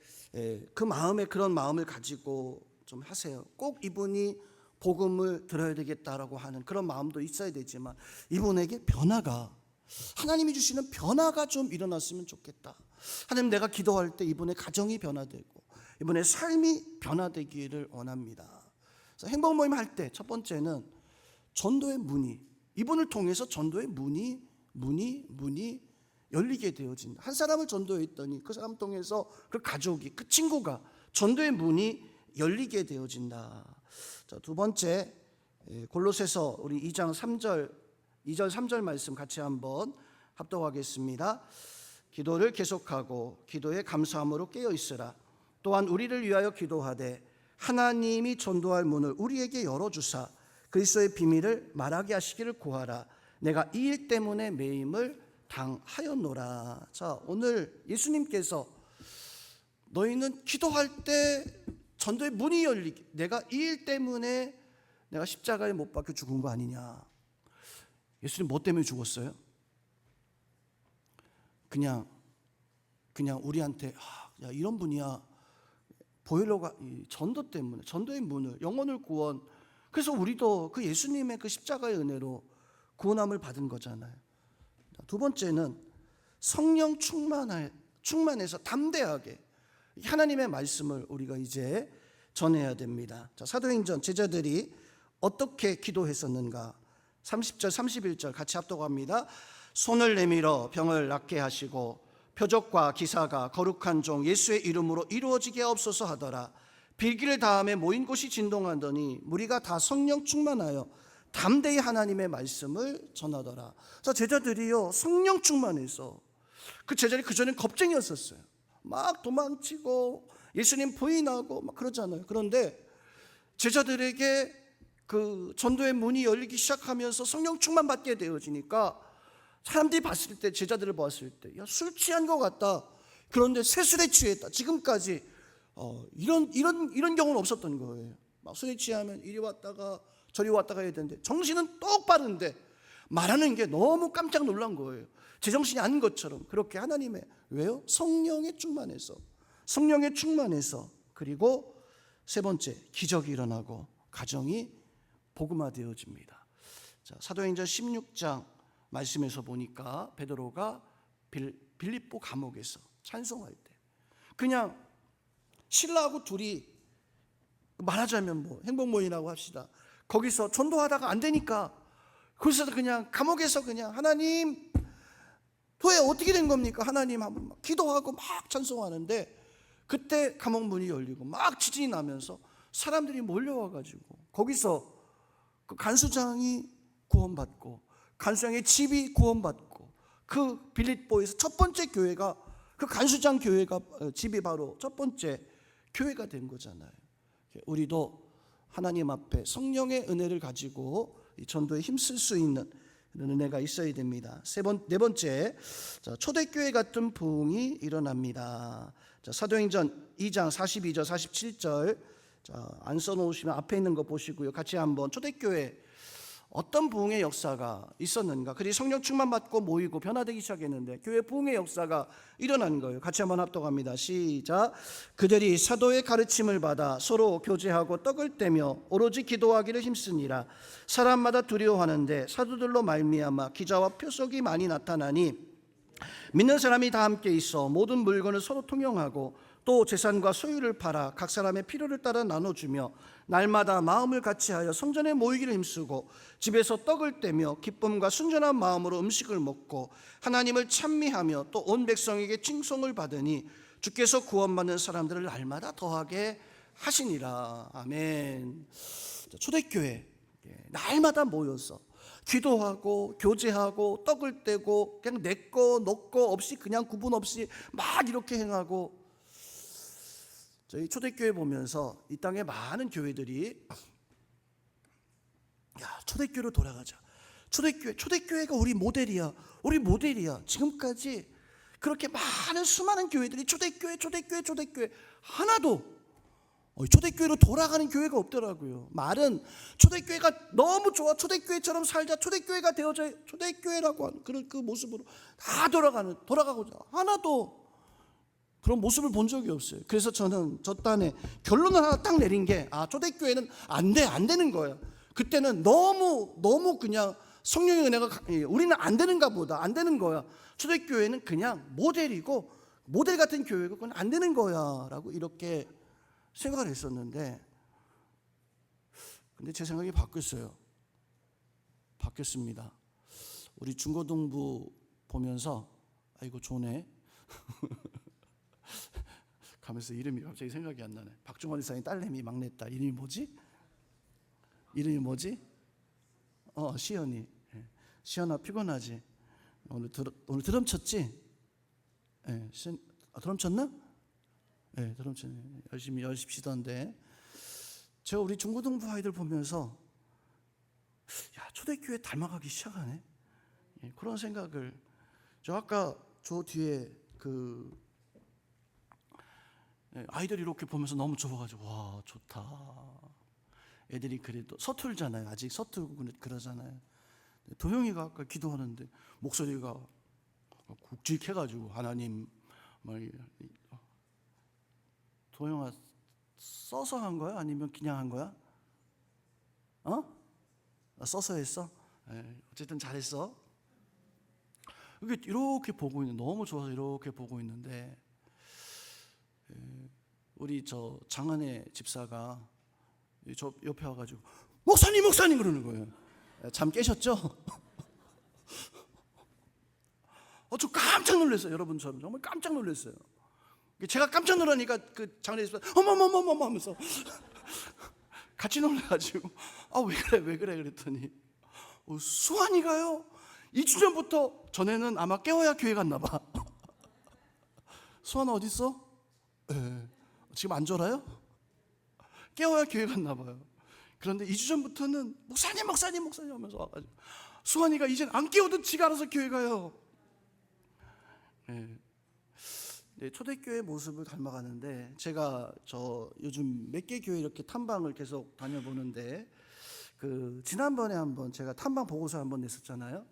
그 마음에 그런 마음을 가지고 좀 하세요. 꼭 이분이 복음을 들어야 되겠다라고 하는 그런 마음도 있어야 되지만 이분에게 변화가, 하나님이 주시는 변화가 좀 일어났으면 좋겠다. 하나님, 내가 기도할 때 이분의 가정이 변화되고 이분의 삶이 변화되기를 원합니다. 그래서 행복 모임 할 때 첫 번째는 전도의 문이, 이분을 통해서 전도의 문이 열리게 되어진다. 한 사람을 전도했더니 그 사람 통해서 그 가족이, 그 친구가 전도의 문이 열리게 되어진다. 자, 두 번째, 골로새서 우리 2장 3절 2절 3절 말씀 같이 한번 합독하겠습니다. 기도를 계속하고 기도에 감사함으로 깨어 있으라. 또한 우리를 위하여 기도하되 하나님이 전도할 문을 우리에게 열어주사 그리스도의 비밀을 말하게 하시기를 구하라. 내가 이 일 때문에 매임을 당하였노라. 자, 오늘 예수님께서 너희는 기도할 때 전도의 문이 열리게, 내가 이 일 때문에 내가 십자가에 못 박혀 죽은 거 아니냐. 예수님 뭐 때문에 죽었어요? 그냥 우리한테 야, 이런 분이야 보일러가 전도 때문에, 전도의 문을, 영혼을 구원, 그래서 우리도 그 예수님의 그 십자가의 은혜로 구원함을 받은 거잖아요. 두 번째는 성령 충만해서 담대하게 하나님의 말씀을 우리가 이제 전해야 됩니다. 자, 사도행전 제자들이 어떻게 기도했었는가? 30절 31절 같이 합독합니다. 손을 내밀어 병을 낫게 하시고 표적과 기사가 거룩한 종 예수의 이름으로 이루어지게 하옵소서 하더라. 빌기를 다음에 모인 곳이 진동하더니 무리가 다 성령 충만하여 담대히 하나님의 말씀을 전하더라. 자, 제자들이요 성령 충만해서, 그 제자들이 그전엔 겁쟁이였었어요. 막 도망치고 예수님 부인하고 막 그러잖아요. 그런데 제자들에게 그 전도의 문이 열리기 시작하면서 성령 충만 받게 되어지니까 사람들이 봤을 때, 제자들을 봤을 때, 야, 술 취한 것 같다. 그런데 새술에 취했다. 지금까지 이런 경우는 없었던 거예요. 막 술에 취하면 이리 왔다가 저리 왔다가 해야 되는데 정신은 똑바른데 말하는 게 너무 깜짝 놀란 거예요. 제정신이 아닌 것처럼 그렇게 하나님의, 왜요? 성령에 충만해서. 그리고 세 번째, 기적이 일어나고 가정이 복음화되어집니다. 자, 사도행전 16장 말씀에서 보니까 베드로가 빌립보 감옥에서 찬송할 때 그냥 신라하고 둘이, 말하자면 뭐 행복모임이라고 합시다. 거기서 전도하다가 안 되니까 거기서 그냥 감옥에서 그냥 하나님 도대체 어떻게 된 겁니까? 하나님 한번 막 기도하고 막 찬송하는데 그때 감옥 문이 열리고 막 지진이 나면서 사람들이 몰려와가지고 거기서 그 간수장이 구원받고 간수장의 집이 구원받고 그 빌립보에서 첫 번째 교회가, 그 간수장 교회가, 집이 바로 첫 번째 교회가 된 거잖아요. 우리도 하나님 앞에 성령의 은혜를 가지고 전도에 힘쓸 수 있는 그런 은혜가 있어야 됩니다. 네 번째, 초대교회 같은 부흥이 일어납니다. 사도행전 2장 42절 47절 안 써놓으시면 앞에 있는 거 보시고요. 같이 한번 초대교회 어떤 부흥의 역사가 있었는가? 그들이 성령 충만 받고 모이고 변화되기 시작했는데 교회 부흥의 역사가 일어난 거예요. 같이 한번 합독합니다. 시작. 그들이 사도의 가르침을 받아 서로 교제하고 떡을 떼며 오로지 기도하기를 힘쓰니라. 사람마다 두려워하는데 사도들로 말미암아 기자와 표적이 많이 나타나니 믿는 사람이 다 함께 있어 모든 물건을 서로 통용하고 또 재산과 소유를 팔아 각 사람의 필요를 따라 나눠주며 날마다 마음을 같이하여 성전에 모이기를 힘쓰고 집에서 떡을 떼며 기쁨과 순전한 마음으로 음식을 먹고 하나님을 찬미하며 또 온 백성에게 칭송을 받으니 주께서 구원받는 사람들을 날마다 더하게 하시니라. 아멘. 초대교회 날마다 모여서 기도하고 교제하고 떡을 떼고 그냥 내거 너거 없이 그냥 구분 없이 막 이렇게 행하고, 저희 초대교회 보면서 이 땅에 많은 교회들이 야, 초대교회로 돌아가자. 초대교회가 우리 모델이야. 지금까지 그렇게 많은 수많은 교회들이 초대교회 하나도 초대교회로 돌아가는 교회가 없더라고요. 말은 초대교회가 너무 좋아, 초대교회처럼 살자, 초대교회가 되어져, 초대교회라고 하는 그런 그 모습으로 다 돌아가고 하나도 그런 모습을 본 적이 없어요. 그래서 저는 저 딴에 결론을 하나 딱 내린 게 초대교회는 안 되는 거예요. 그때는 너무 그냥 성령의 은혜가 우리는 안 되는가 보다, 안 되는 거야. 초대교회는 그냥 모델이고 모델 같은 교회고 그건 안 되는 거야 라고 이렇게 생각을 했었는데, 근데 제 생각이 바뀌었습니다. 우리 중고등부 보면서 이거 좋네 가면서 이름이 갑자기 생각이 안 나네. 박중원 이사의 딸내미 막내딸 이름이 뭐지? 시연이. 시연아 피곤하지? 오늘 드럼 쳤지? 드럼 쳤나? 드럼 쳤네. 열심히 치던데. 제가 우리 중고등부 아이들 보면서 초대교회 닮아가기 시작하네. 그런 생각을. 저 아까 저 뒤에 아이들이 이렇게 보면서 너무 좋아가지고 와 좋다. 애들이 그래도 서툴잖아요. 아직 서툴고 그러잖아요. 도영이가 아까 기도하는데 목소리가 굵직해가지고 하나님 도영아 써서 한 거야? 아니면 그냥 한 거야? 써서 했어? 어쨌든 잘했어. 이렇게 보고 있는, 너무 좋아서 이렇게 보고 있는데, 우리 저 장은혜 집사가 저 옆에 와가지고 목사님 그러는 거예요. 잠 깨셨죠? 저 깜짝 놀랐어요. 여러분처럼 정말 깜짝 놀랐어요. 제가 깜짝 놀라니까 그 장례 집사 어머머머머머 하면서 같이 놀라가지고 왜 그래 그랬더니 수환이가요 2주 전부터, 전에는 아마 깨워야 교회 갔나 봐. 수환아 어디 있어? 지금 안 졸아요? 깨워야 교회 갔나 봐요. 그런데 2주 전부터는 목사님 하면서 와가지고 수환이가 이젠 안 깨워도 지가 알아서 교회 가요. 초대교회 모습을 닮아가는데, 제가 요즘 몇 개 교회 이렇게 탐방을 계속 다녀보는데, 지난번에 한번 제가 탐방 보고서 한번 냈었잖아요.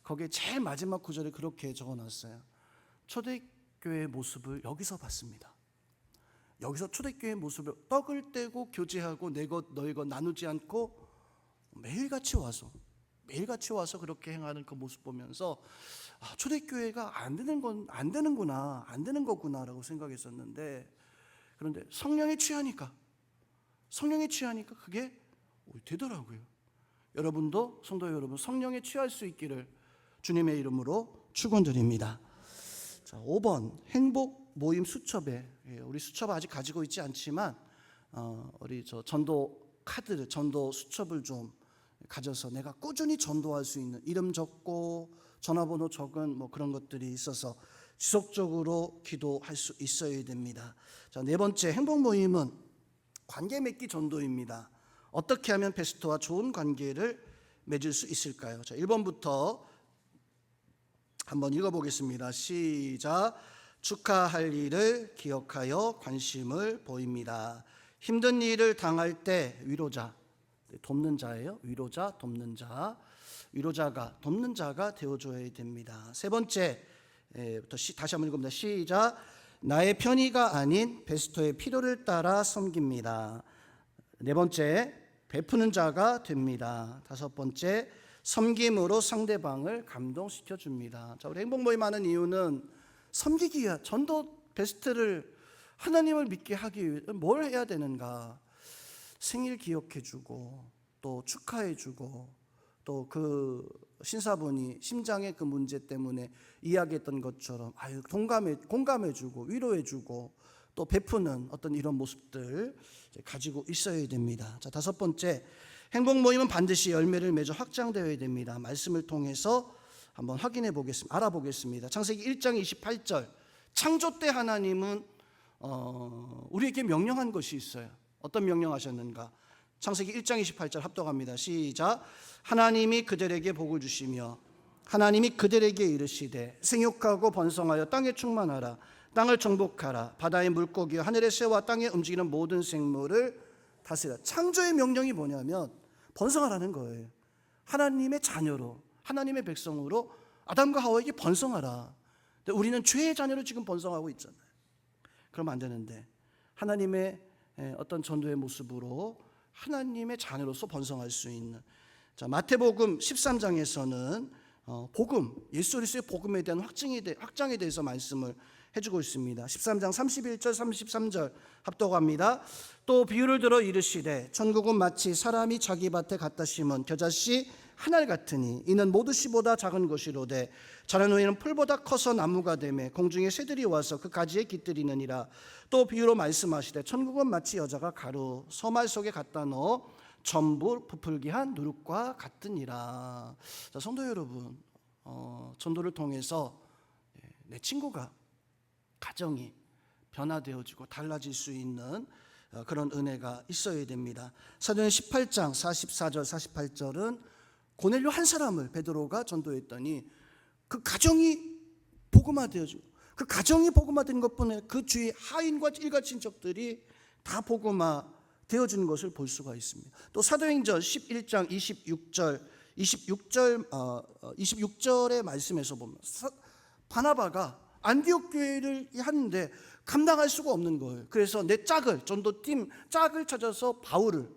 거기에 제일 마지막 구절에 그렇게 적어놨어요. 초대교회의 모습을 여기서 봤습니다. 여기서 초대교회의 모습을 떡을 떼고 교제하고 내 것 너희 것 나누지 않고 매일같이 와서 그렇게 행하는 그 모습 보면서 초대교회가 안 되는 거구나라고 생각했었는데, 그런데 성령에 취하니까 그게 되더라고요. 여러분도, 성도 여러분, 성령에 취할 수 있기를 주님의 이름으로 축원드립니다. 자, 5번 행복 모임 수첩에, 우리 수첩 아직 가지고 있지 않지만 우리 전도 카드, 전도 수첩을 좀 가져서 내가 꾸준히 전도할 수 있는, 이름 적고 전화번호 적은 그런 것들이 있어서 지속적으로 기도할 수 있어야 됩니다. 자, 네 번째 행복 모임은 관계 맺기 전도입니다. 어떻게 하면 베스트와 좋은 관계를 맺을 수 있을까요? 자, 1번부터 한번 읽어보겠습니다. 시작. 축하할 일을 기억하여 관심을 보입니다. 힘든 일을 당할 때 위로자, 돕는 자예요. 위로자, 돕는 자. 위로자가, 돕는 자가 되어줘야 됩니다. 세 번째, 다시 한번 읽어봅니다. 시작. 나의 편의가 아닌 베스토의 필요를 따라 섬깁니다. 네 번째, 베푸는 자가 됩니다. 다섯 번째, 섬김으로 상대방을 감동시켜 줍니다. 자, 우리 행복 모임 하는 이유는 섬기기 위한, 전도 베스트를 하나님을 믿게 하기 위해 뭘 해야 되는가? 생일 기억해주고 또 축하해주고 또 그 신사분이 심장의 그 문제 때문에 이야기했던 것처럼 공감해주고 위로해주고 또 베푸는 어떤 이런 모습들 가지고 있어야 됩니다. 자, 다섯 번째, 행복 모임은 반드시 열매를 맺어 확장되어야 됩니다. 말씀을 통해서 한번 알아보겠습니다. 창세기 1장 28절. 창조 때 하나님은 우리에게 명령한 것이 있어요. 어떤 명령하셨는가? 창세기 1장 28절 합독합니다. 시작. 하나님이 그들에게 복을 주시며 하나님이 그들에게 이르시되 생육하고 번성하여 땅에 충만하라. 땅을 정복하라. 바다의 물고기와 하늘의 새와 땅에 움직이는 모든 생물을 다스리라. 창조의 명령이 뭐냐면 번성하라는 거예요. 하나님의 자녀로, 하나님의 백성으로 아담과 하와에게 번성하라. 근데 우리는 죄의 자녀로 지금 번성하고 있잖아요. 그러면 안 되는데 하나님의 어떤 전도의 모습으로 하나님의 자녀로서 번성할 수 있는, 자, 마태복음 13장에서는 복음, 예수 그리스도의 복음에 대한 확장에 대해서 말씀을 해주고 있습니다. 13장 31절 33절 합독합니다. 또 비유를 들어 이르시되 천국은 마치 사람이 자기 밭에 갖다 심은 겨자씨 한 알 같으니 이는 모두 씨보다 작은 것이로되 자란 후에는 풀보다 커서 나무가 되매 공중의 새들이 와서 그 가지에 깃들이느니라. 또 비유로 말씀하시되 천국은 마치 여자가 가루 서말 속에 갖다 넣어 전부 부풀게 한 누룩과 같으니라. 자, 성도 여러분, 전도를 통해서 내 친구가, 가정이 변화되어지고 달라질 수 있는 그런 은혜가 있어야 됩니다. 사도행 18장 44절 48절은 고넬료 한 사람을 베드로가 전도했더니 그 가정이 복음화되어지고, 그 가정이 복음화된 것뿐 아니라 그 주위 하인과 일가 친척들이 다 복음화되어지는 것을 볼 수가 있습니다. 또 사도행전 11장 26절의 말씀에서 보면 바나바가 안디옥 교회를 하는데 감당할 수가 없는 거예요. 그래서 내 전도팀 짝을 찾아서 바울을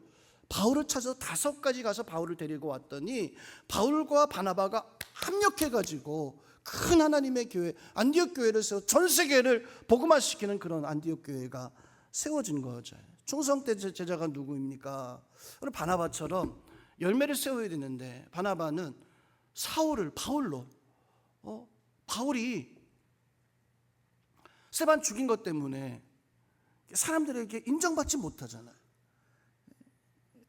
찾아서 5가지 가서 바울을 데리고 왔더니 바울과 바나바가 합력해가지고 큰 하나님의 교회 안디옥 교회를 세워 전 세계를 복음화시키는 그런 안디옥 교회가 세워진 거죠. 충성된 제자가 누구입니까? 우리 바나바처럼 열매를 세워야 되는데 바나바는 사울을 바울로, 바울이 스데반 죽인 것 때문에 사람들에게 인정받지 못하잖아요.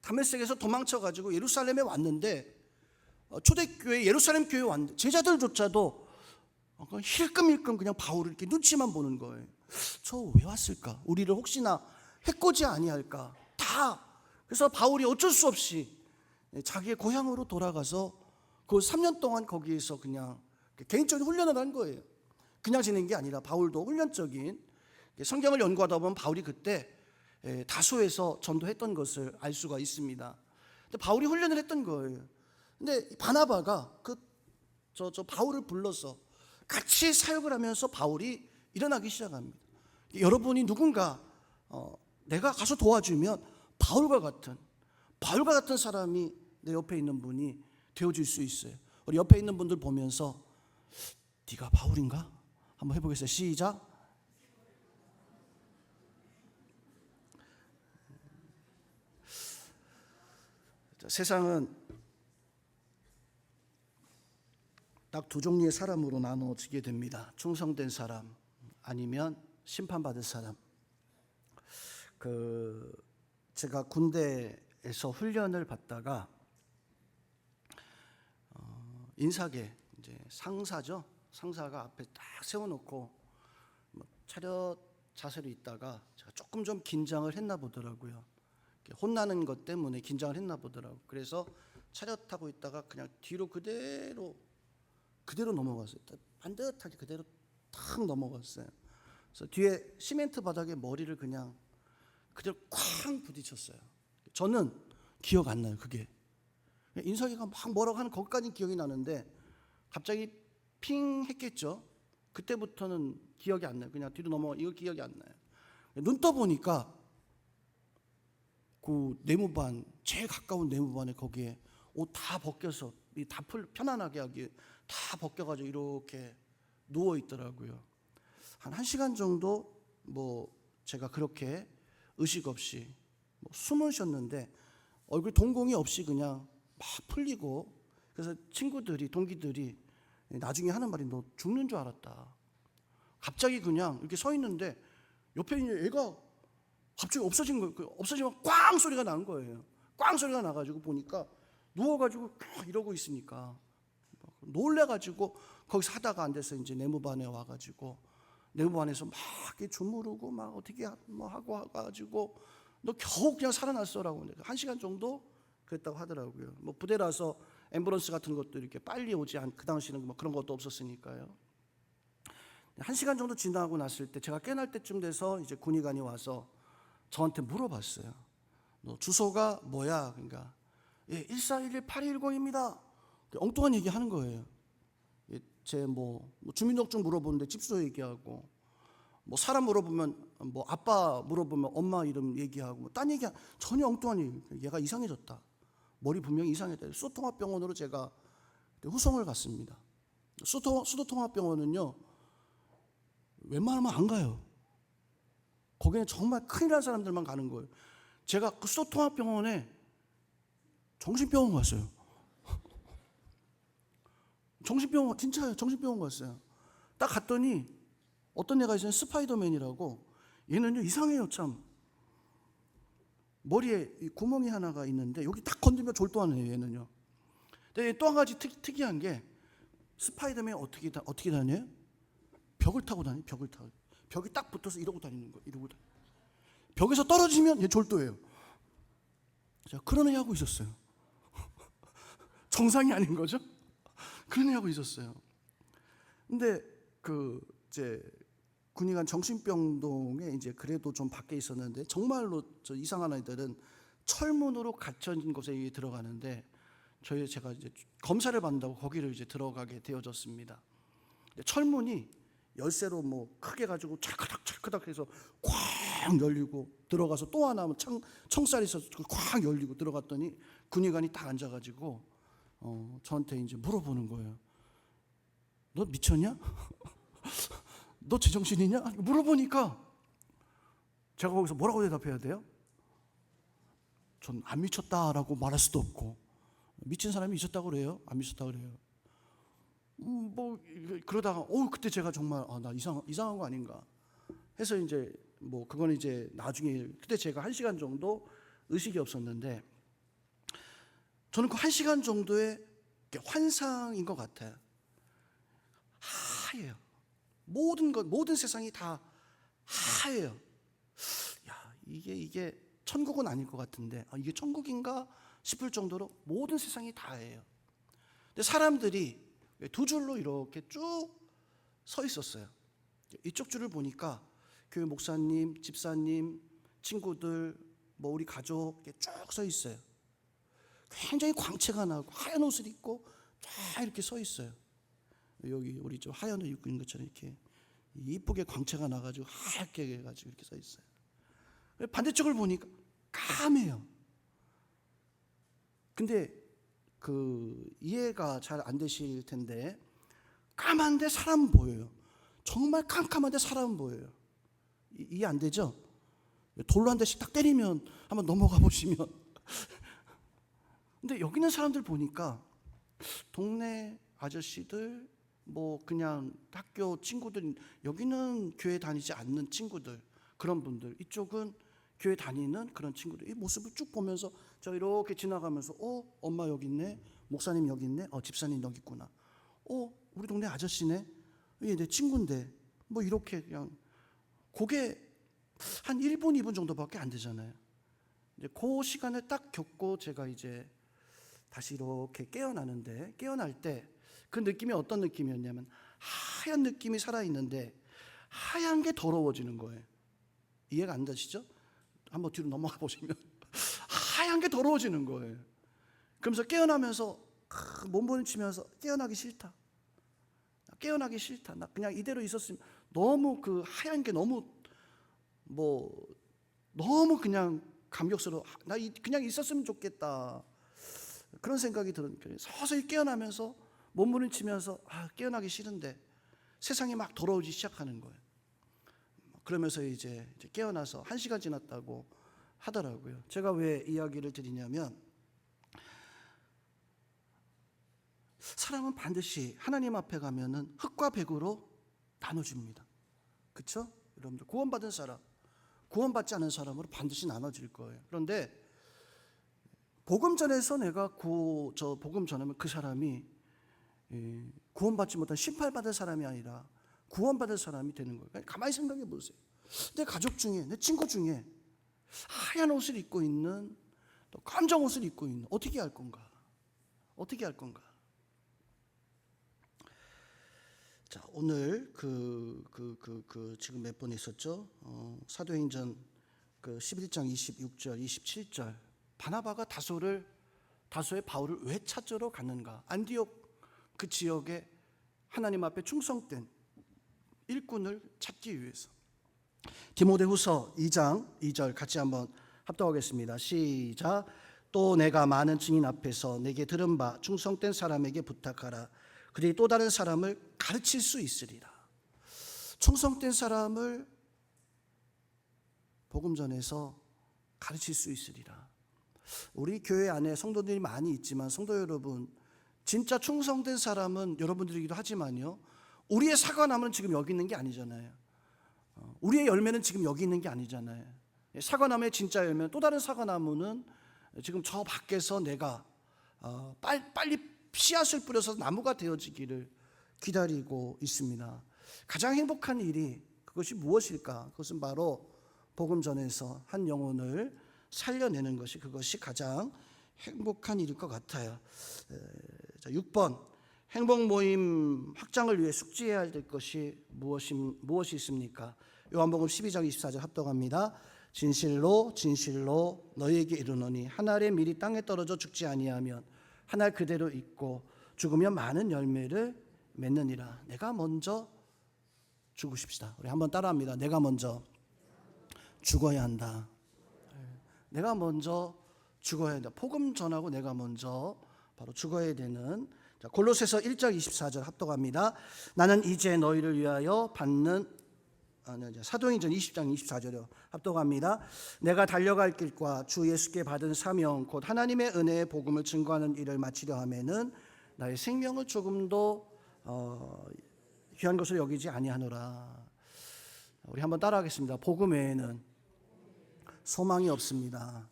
다메섹에서 도망쳐가지고 예루살렘에 왔는데 초대교회 예루살렘 교회에 왔는데 제자들조차도 힐끔힐끔 그냥 바울을 이렇게 눈치만 보는 거예요. 저 왜 왔을까? 우리를 혹시나 해코지 아니할까? 다. 그래서 바울이 어쩔 수 없이 자기의 고향으로 돌아가서 그 3년 동안 거기에서 그냥 개인적인 훈련을 한 거예요. 그냥 지낸 게 아니라 바울도 훈련적인, 성경을 연구하다 보면 바울이 그때 다소에서 전도했던 것을 알 수가 있습니다. 근데 바울이 훈련을 했던 거예요. 근데 바나바가 저 바울을 불러서 같이 사역을 하면서 바울이 일어나기 시작합니다. 여러분이 누군가 내가 가서 도와주면 바울과 같은 사람이 내 옆에 있는 분이 되어줄 수 있어요. 우리 옆에 있는 분들 보면서 네가 바울인가? 한번 해보겠어요. 시작. 세상은 딱 2종류의 사람으로 나누어지게 됩니다. 충성된 사람, 아니면 심판받을 사람. 제가 군대에서 훈련을 받다가 인사계 이제 상사죠. 상사가 앞에 딱 세워놓고 차렷 자세로 있다가 제가 조금 좀 긴장을 했나 보더라고요. 혼나는 것 때문에 긴장을 했나 보더라고요. 그래서 차렷하고 있다가 그냥 뒤로 그대로 넘어갔어요. 반듯하게 그대로 탁 넘어갔어요. 그래서 뒤에 시멘트 바닥에 머리를 그냥 그대로 쾅 부딪혔어요. 저는 기억 안 나요. 그게 인석이가 막 뭐라고 하는 것까지는 기억이 나는데 갑자기 핑 했겠죠. 그때부터는 기억이 안 나요. 그냥 뒤로 넘어가, 이거 기억이 안 나요. 눈 떠보니까 그 내무반, 제일 가까운 내무반에 거기에 옷 다 벗겨서 다 편안하게 하기 다 벗겨가지고 이렇게 누워 있더라고요. 한 1시간 정도 제가 그렇게 의식 없이 숨을 쉬었는데 얼굴 동공이 없이 그냥 막 풀리고, 그래서 동기들이 나중에 하는 말이 너 죽는 줄 알았다. 갑자기 그냥 이렇게 서 있는데 옆에 있는 애가 갑자기 없어진 거예요. 없어지면 꽝 소리가 나는 거예요. 꽝 소리가 나가지고 보니까 누워가지고 이러고 있으니까 놀래가지고 거기서 하다가 안 돼서 이제 내무반에 와가지고 내무반에서 막 이렇게 주무르고 막 어떻게 하고 와가지고 너 겨우 그냥 살아났어라고 1시간 정도 그랬다고 하더라고요. 부대라서 앰뷸런스 같은 것도 이렇게 빨리 오지 그 당시는 그런 것도 없었으니까요. 1시간 정도 지나고 났을 때 제가 깨날 때쯤 돼서 이제 군의관이 와서 저한테 물어봤어요. 너 주소가 뭐야? 그러니까 1411-8210입니다. 엉뚱한 얘기 하는 거예요. 제 주민등록증 물어보는데 집소 얘기하고 뭐 사람 물어보면 뭐 아빠 물어보면 엄마 이름 얘기하고 딴 얘기 전혀 엉뚱한 얘기. 얘가 이상해졌다. 머리 분명히 이상했다. 수도통합병원으로 제가 후송을 갔습니다. 수도통합병원은요 웬만하면 안 가요. 거기는 정말 큰일 난 사람들만 가는 거예요. 제가 그 수도통합병원에 정신병원 갔어요. 정신병원, 진짜요. 정신병원 갔어요. 딱 갔더니 어떤 애가 있어요. 스파이더맨이라고. 얘는요 이상해요. 참 머리에 구멍이 하나가 있는데 여기 딱 건들면 졸도하는 애예요. 얘는요. 근데 또 한 가지 특이한 게 스파이더맨이 어떻게 다녀요? 벽을 타고 다녀요. 벽을 타고. 벽이 딱 붙어서 이러고 다니는 거예요. 이러고 다녀요. 벽에서 떨어지면 얘 졸도예요. 자, 그런 애 하고 있었어요. 정상이 아닌 거죠? 그런 애 하고 있었어요. 근데 이제 군의관 정신병동에 이제 그래도 좀 밖에 있었는데 정말로 저 이상한 아이들은 철문으로 갇혀진 곳에 들어가는데 제가 이제 검사를 받는다고 거기를 이제 들어가게 되어졌습니다. 철문이 열쇠로 뭐 크게 가지고 찰크닥 해서 쾅 열리고 들어가서 또 하나 청살이 있어서 쾅 열리고 들어갔더니 군의관이 딱 앉아가지고 저한테 이제 물어보는 거예요. 너 미쳤냐? 너 제정신이냐? 물어보니까 제가 거기서 뭐라고 대답해야 돼요? 전 안 미쳤다라고 말할 수도 없고 미친 사람이 있었다고 그래요? 안 미쳤다고 그래요? 뭐 그러다가 그때 제가 정말 나 이상한 거 아닌가 해서 이제 뭐 그건 이제 나중에 그때 제가 1시간 정도 의식이 없었는데 저는 그 1시간 정도의 환상인 것 같아요. 하얘요. 모든 세상이 다 하얘요. 야, 이게 천국은 아닐 것 같은데 이게 천국인가 싶을 정도로 모든 세상이 다 하얘요. 근데 사람들이 두 줄로 이렇게 쭉 서 있었어요. 이쪽 줄을 보니까 교회 목사님, 집사님, 친구들, 뭐 우리 가족 쭉 서 있어요. 굉장히 광채가 나고 하얀 옷을 입고 쫙 이렇게 서 있어요. 여기 우리 좀 하얀 옷 입고 있는 것처럼 이렇게 이쁘게 광채가 나가지고 하얗게 해가지고 이렇게 서 있어요. 반대쪽을 보니까 까매요. 근데 이해가 잘 안 되실 텐데 까만데 사람은 보여요. 정말 캄캄한데 사람은 보여요. 이해 안 되죠? 돌로 한 대씩 딱 때리면 한번 넘어가 보시면 근데 여기 있는 사람들 보니까 동네 아저씨들 뭐 그냥 학교 친구들 여기는 교회 다니지 않는 친구들 그런 분들 이쪽은 교회 다니는 그런 친구들 이 모습을 쭉 보면서 저 이렇게 지나가면서 엄마 여기 있네 목사님 여기 있네 집사님 여기 있구나 우리 동네 아저씨네 얘 내 친구인데 뭐 이렇게 그냥 그게 한 1분 2분 정도밖에 안 되잖아요. 이제 그 시간을 딱 겪고 제가 이제 다시 이렇게 깨어나는데 깨어날 때 그 느낌이 어떤 느낌이었냐면 하얀 느낌이 살아있는데 하얀 게 더러워지는 거예요. 이해가 안 되시죠? 한번 뒤로 넘어가 보시면 하얀 게 더러워지는 거예요. 그러면서 깨어나면서 몸부림치면서 깨어나기 싫다. 나 그냥 이대로 있었으면 너무 그 하얀 게 너무 그냥 감격스러워. 나 그냥 있었으면 좋겠다. 그런 생각이 드는 거예요. 서서히 깨어나면서 몸부림치면서 깨어나기 싫은데 세상이 막 더러워지기 시작하는 거예요. 그러면서 이제 깨어나서 1시간 지났다고 하더라고요. 제가 왜 이야기를 드리냐면 사람은 반드시 하나님 앞에 가면은 흙과 백으로 나눠집니다. 그렇죠? 여러분들 구원받은 사람, 구원받지 않은 사람으로 반드시 나눠질 거예요. 그런데 복음 전에서 내가 복음 전하면 그 사람이 구원받지 못한 심판받은 사람이 아니라 구원받은 사람이 되는 거예요. 가만히 생각해 보세요. 내 가족 중에, 내 친구 중에 하얀 옷을 입고 있는 또 검정 옷을 입고 있는 어떻게 할 건가? 어떻게 할 건가? 자, 오늘 지금 몇 번 있었죠? 사도행전 11장 26절, 27절. 바나바가 다소의 바울을 왜 찾으러 갔는가? 안디옥 그 지역에 하나님 앞에 충성된 일꾼을 찾기 위해서. 디모데후서 2장 2절 같이 한번 합독하겠습니다. 시작. 또 내가 많은 증인 앞에서 내게 들은 바 충성된 사람에게 부탁하라. 그들이 또 다른 사람을 가르칠 수 있으리라. 충성된 사람을 복음 전해서 가르칠 수 있으리라. 우리 교회 안에 성도들이 많이 있지만 성도 여러분, 진짜 충성된 사람은 여러분들이기도 하지만요, 우리의 사과나무는 지금 여기 있는 게 아니잖아요. 우리의 열매는 지금 여기 있는 게 아니잖아요. 사과나무의 진짜 열매는, 또 다른 사과나무는 지금 저 밖에서 내가 빨리 씨앗을 뿌려서 나무가 되어지기를 기다리고 있습니다. 가장 행복한 일이 그것이 무엇일까? 그것은 바로 복음 전에서 한 영혼을 살려내는 것이, 그것이 가장 행복한 일일 것 같아요. 6번, 행복 모임 확장을 위해 숙지해야 할 것이 무엇이 있습니까? 요한복음 12장 24절 합독합니다. 진실로 진실로 너희에게 이르노니 한 알의 밀이 땅에 떨어져 죽지 아니하면 한 알 그대로 있고 죽으면 많은 열매를 맺느니라. 내가 먼저 죽으십시다. 우리 한번 따라합니다. 내가 먼저 죽어야 한다. 내가 먼저 죽어야 한다. 복음 전하고 내가 먼저 바로 죽어야 되는. 골로새서 1장 24절 합독합니다. 나는 이제 너희를 위하여 받는, 사도행전 20장 24절요 합독합니다. 내가 달려갈 길과 주 예수께 받은 사명 곧 하나님의 은혜의 복음을 증거하는 일을 마치려 하면은 나의 생명을 조금도 귀한 것을 여기지 아니하노라. 우리 한번 따라하겠습니다. 복음 외에는 소망이 없습니다.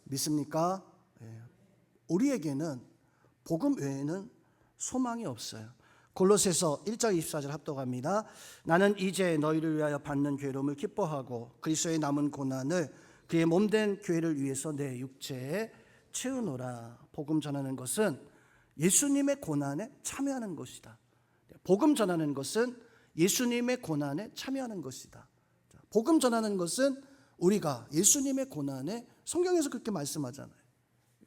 믿습니까? 우리에게는 복음 외에는 소망이 없어요. 골로새서 1장 24절 합독합니다. 나는 이제 너희를 위하여 받는 괴로움을 기뻐하고 그리스도의 남은 고난을 그의 몸된 교회를 위해서 내 육체에 채우노라. 복음 전하는 것은 예수님의 고난에 참여하는 것이다. 복음 전하는 것은 예수님의 고난에 참여하는 것이다. 복음 전하는 것은 우리가 예수님의 고난에, 성경에서 그렇게 말씀하잖아요.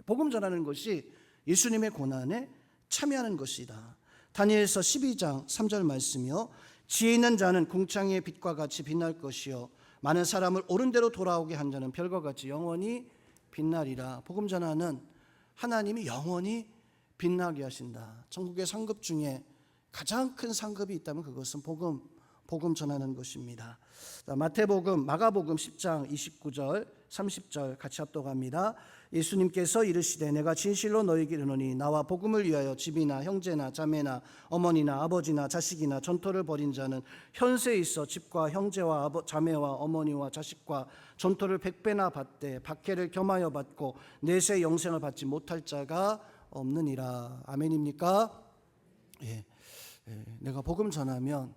복음 전하는 것이 예수님의 고난에 참여하는 것이다. 다니엘서 12장 3절 말씀이요. 지혜 있는 자는 궁창의 빛과 같이 빛날 것이요 많은 사람을 옳은 대로 돌아오게 한 자는 별과 같이 영원히 빛나리라. 복음 전하는 하나님이 영원히 빛나게 하신다. 천국의 상급 중에 가장 큰 상급이 있다면 그것은 복음 전하는 것입니다. 마태복음, 마가복음 10장 29절 30절 같이 합독합니다. 예수님께서 이르시되 내가 진실로 너희에게 이르노니 나와 복음을 위하여 집이나 형제나 자매나 어머니나 아버지나 자식이나 전토를 벌인 자는 현세에 있어 집과 형제와 자매와 어머니와 자식과 전토를 100배나 받되 박해를 겸하여 받고 내세 영생을 받지 못할 자가 없느니라. 아멘입니까? 예. 내가 복음 전하면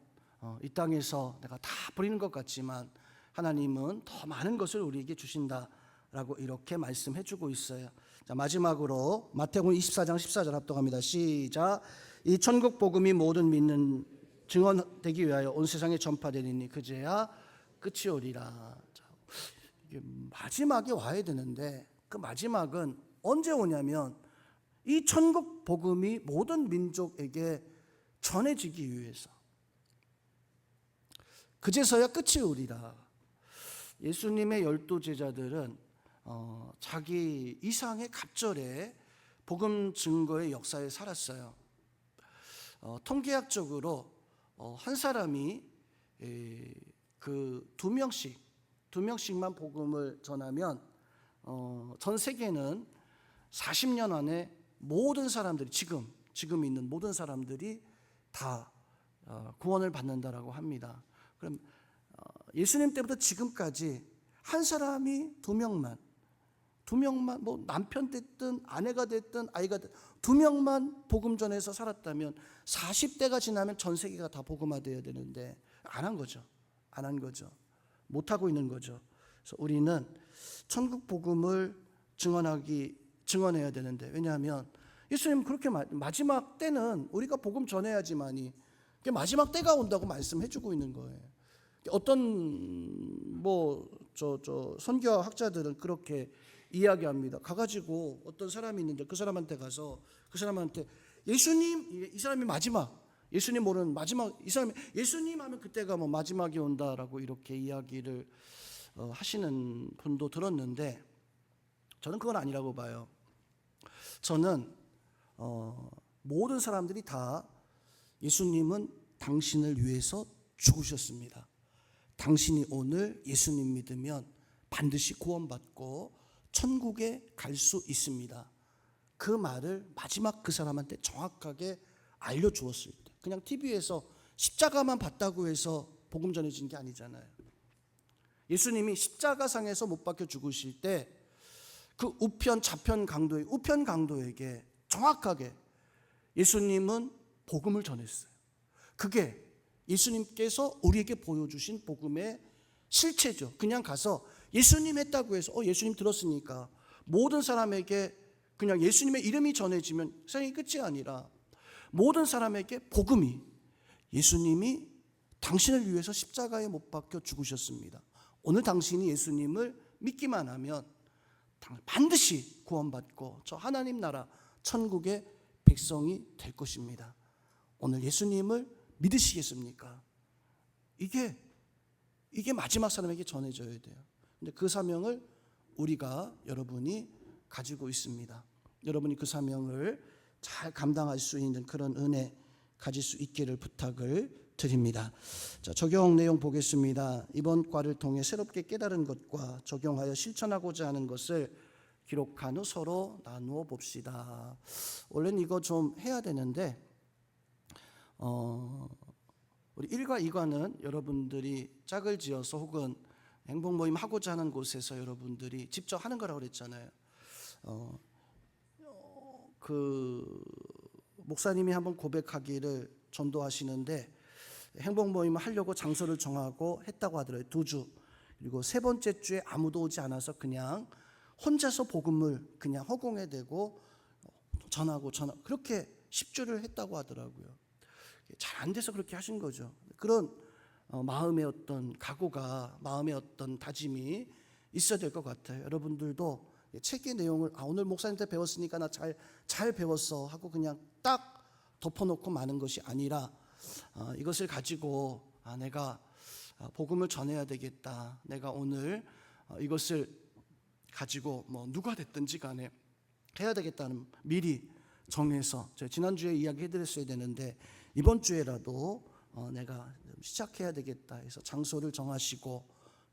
이 땅에서 내가 다 버리는 것 같지만 하나님은 더 많은 것을 우리에게 주신다라고 이렇게 말씀해 주고 있어요. 자, 마지막으로 마태복음 24장 14절 합독합니다. 시작. 이 천국 복음이 모든 믿는 증언되기 위하여 온 세상에 전파되리니 그제야 끝이 오리라. 자, 이게 마지막에 와야 되는데 그 마지막은 언제 오냐면 이 천국 복음이 모든 민족에게 전해지기 위해서, 그제서야 끝이 오리라. 예수님의 12 제자들은 자기 이상의 갑절에 복음 증거의 역사에 살았어요. 통계학적으로 한 사람이 그 두 명씩만 복음을 전하면 전 세계는 40년 안에 모든 사람들이, 지금 있는 모든 사람들이 다 구원을 받는다라고 합니다. 그럼 예수님 때부터 지금까지 한 사람이 두 명만, 뭐 남편 됐든 아내가 됐든 아이가 됐든 2명만 복음 전해서 살았다면 40대가 지나면 전 세계가 다 복음화되어야 되는데 안 한 거죠. 못 하고 있는 거죠. 그래서 우리는 천국 복음을 증언해야 되는데, 왜냐하면 예수님 그렇게 마지막 때는 우리가 복음 전해야지만이 마지막 때가 온다고 말씀해주고 있는 거예요. 어떤 선교 학자들은 그렇게 이야기합니다. 가가지고 어떤 사람이 있는데 그 사람한테 가서 그 사람한테 예수님, 이 사람이 마지막 예수님 모르는 마지막, 이 사람이 예수님 하면 그때가 뭐 마지막이 온다라고 이렇게 이야기를 하시는 분도 들었는데, 저는 그건 아니라고 봐요. 저는 모든 사람들이 다 예수님은 당신을 위해서 죽으셨습니다. 당신이 오늘 예수님 믿으면 반드시 구원받고 천국에 갈 수 있습니다. 그 말을 마지막 그 사람한테 정확하게 알려주었을 때, 그냥 TV에서 십자가만 봤다고 해서 복음 전해진 게 아니잖아요. 예수님이 십자가상에서 못 박혀 죽으실 때 그 우편 좌편 강도의 우편 강도에게 정확하게 예수님은 복음을 전했어요. 그게 예수님께서 우리에게 보여주신 복음의 실체죠. 그냥 가서 예수님 했다고 해서 예수님 들었으니까 모든 사람에게 그냥 예수님의 이름이 전해지면 세상이 끝이 아니라, 모든 사람에게 복음이 예수님이 당신을 위해서 십자가에 못 박혀 죽으셨습니다. 오늘 당신이 예수님을 믿기만 하면 반드시 구원받고 저 하나님 나라 천국의 백성이 될 것입니다. 오늘 예수님을 믿으시겠습니까? 이게 마지막 사람에게 전해져야 돼요. 근데 그 사명을 우리가, 여러분이 가지고 있습니다. 여러분이 그 사명을 잘 감당할 수 있는 그런 은혜 가질 수 있기를 부탁을 드립니다. 자, 적용 내용 보겠습니다. 이번 과를 통해 새롭게 깨달은 것과 적용하여 실천하고자 하는 것을 기록한 후 서로 나누어 봅시다. 원래는 이거 좀 해야 되는데 우리 1과 2과는 여러분들이 짝을 지어서 혹은 행복 모임 하고자 하는 곳에서 여러분들이 직접 하는 거라고 그랬잖아요. 그 목사님이 한번 고백하기를 전도하시는데, 행복 모임을 하려고 장소를 정하고 했다고 하더라고요. 2주. 그리고 세 번째 주에 아무도 오지 않아서 그냥 혼자서 복음을 그냥 허공에 대고 전하고 그렇게 10주를 했다고 하더라고요. 잘 안 돼서 그렇게 하신 거죠. 그런 마음의 어떤 각오가, 마음의 어떤 다짐이 있어야 될 것 같아요. 여러분들도 책의 내용을 오늘 목사님한테 배웠으니까 나 잘 배웠어 하고 그냥 딱 덮어놓고 마는 것이 아니라, 이것을 가지고 내가 복음을 전해야 되겠다, 내가 오늘 이것을 가지고 뭐 누가 됐든지 간에 해야 되겠다는 미리 정해서, 제가 지난주에 이야기해드렸어야 되는데 이번 주에라도 내가 시작해야 되겠다 해서 장소를 정하시고,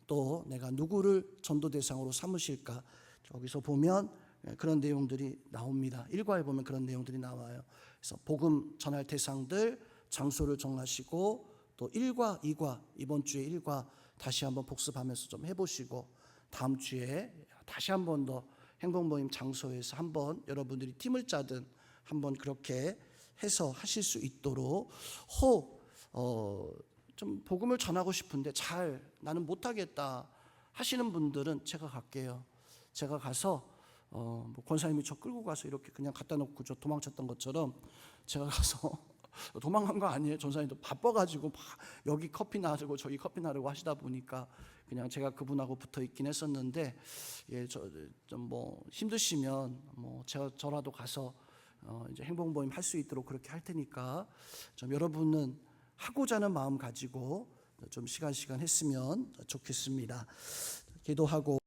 또 내가 누구를 전도 대상으로 삼으실까, 저기서 보면 그런 내용들이 나옵니다. 1과에 보면 그런 내용들이 나와요. 그래서 복음 전할 대상들 장소를 정하시고, 또 1과 2과, 이번 주에 1과 다시 한번 복습하면서 좀 해보시고, 다음 주에 다시 한 번 더 행복 모임 장소에서 한번 여러분들이 팀을 짜든 한번 그렇게 해서 하실 수 있도록, 좀 복음을 전하고 싶은데 나는 못하겠다 하시는 분들은 제가 갈게요. 제가 가서 뭐 권사님이 저 끌고 가서 이렇게 그냥 갖다 놓고 저 도망쳤던 것처럼 제가 가서 도망간 거 아니에요. 전사님도 바빠가지고 막 여기 커피 나르고 저기 커피 나르고 하시다 보니까 그냥 제가 그분하고 붙어 있긴 했었는데, 좀 뭐 힘드시면 뭐 저라도 가서 이제 행복 모임 할 수 있도록 그렇게 할 테니까, 좀 여러분은 하고자 하는 마음 가지고 좀 시간 했으면 좋겠습니다. 기도하고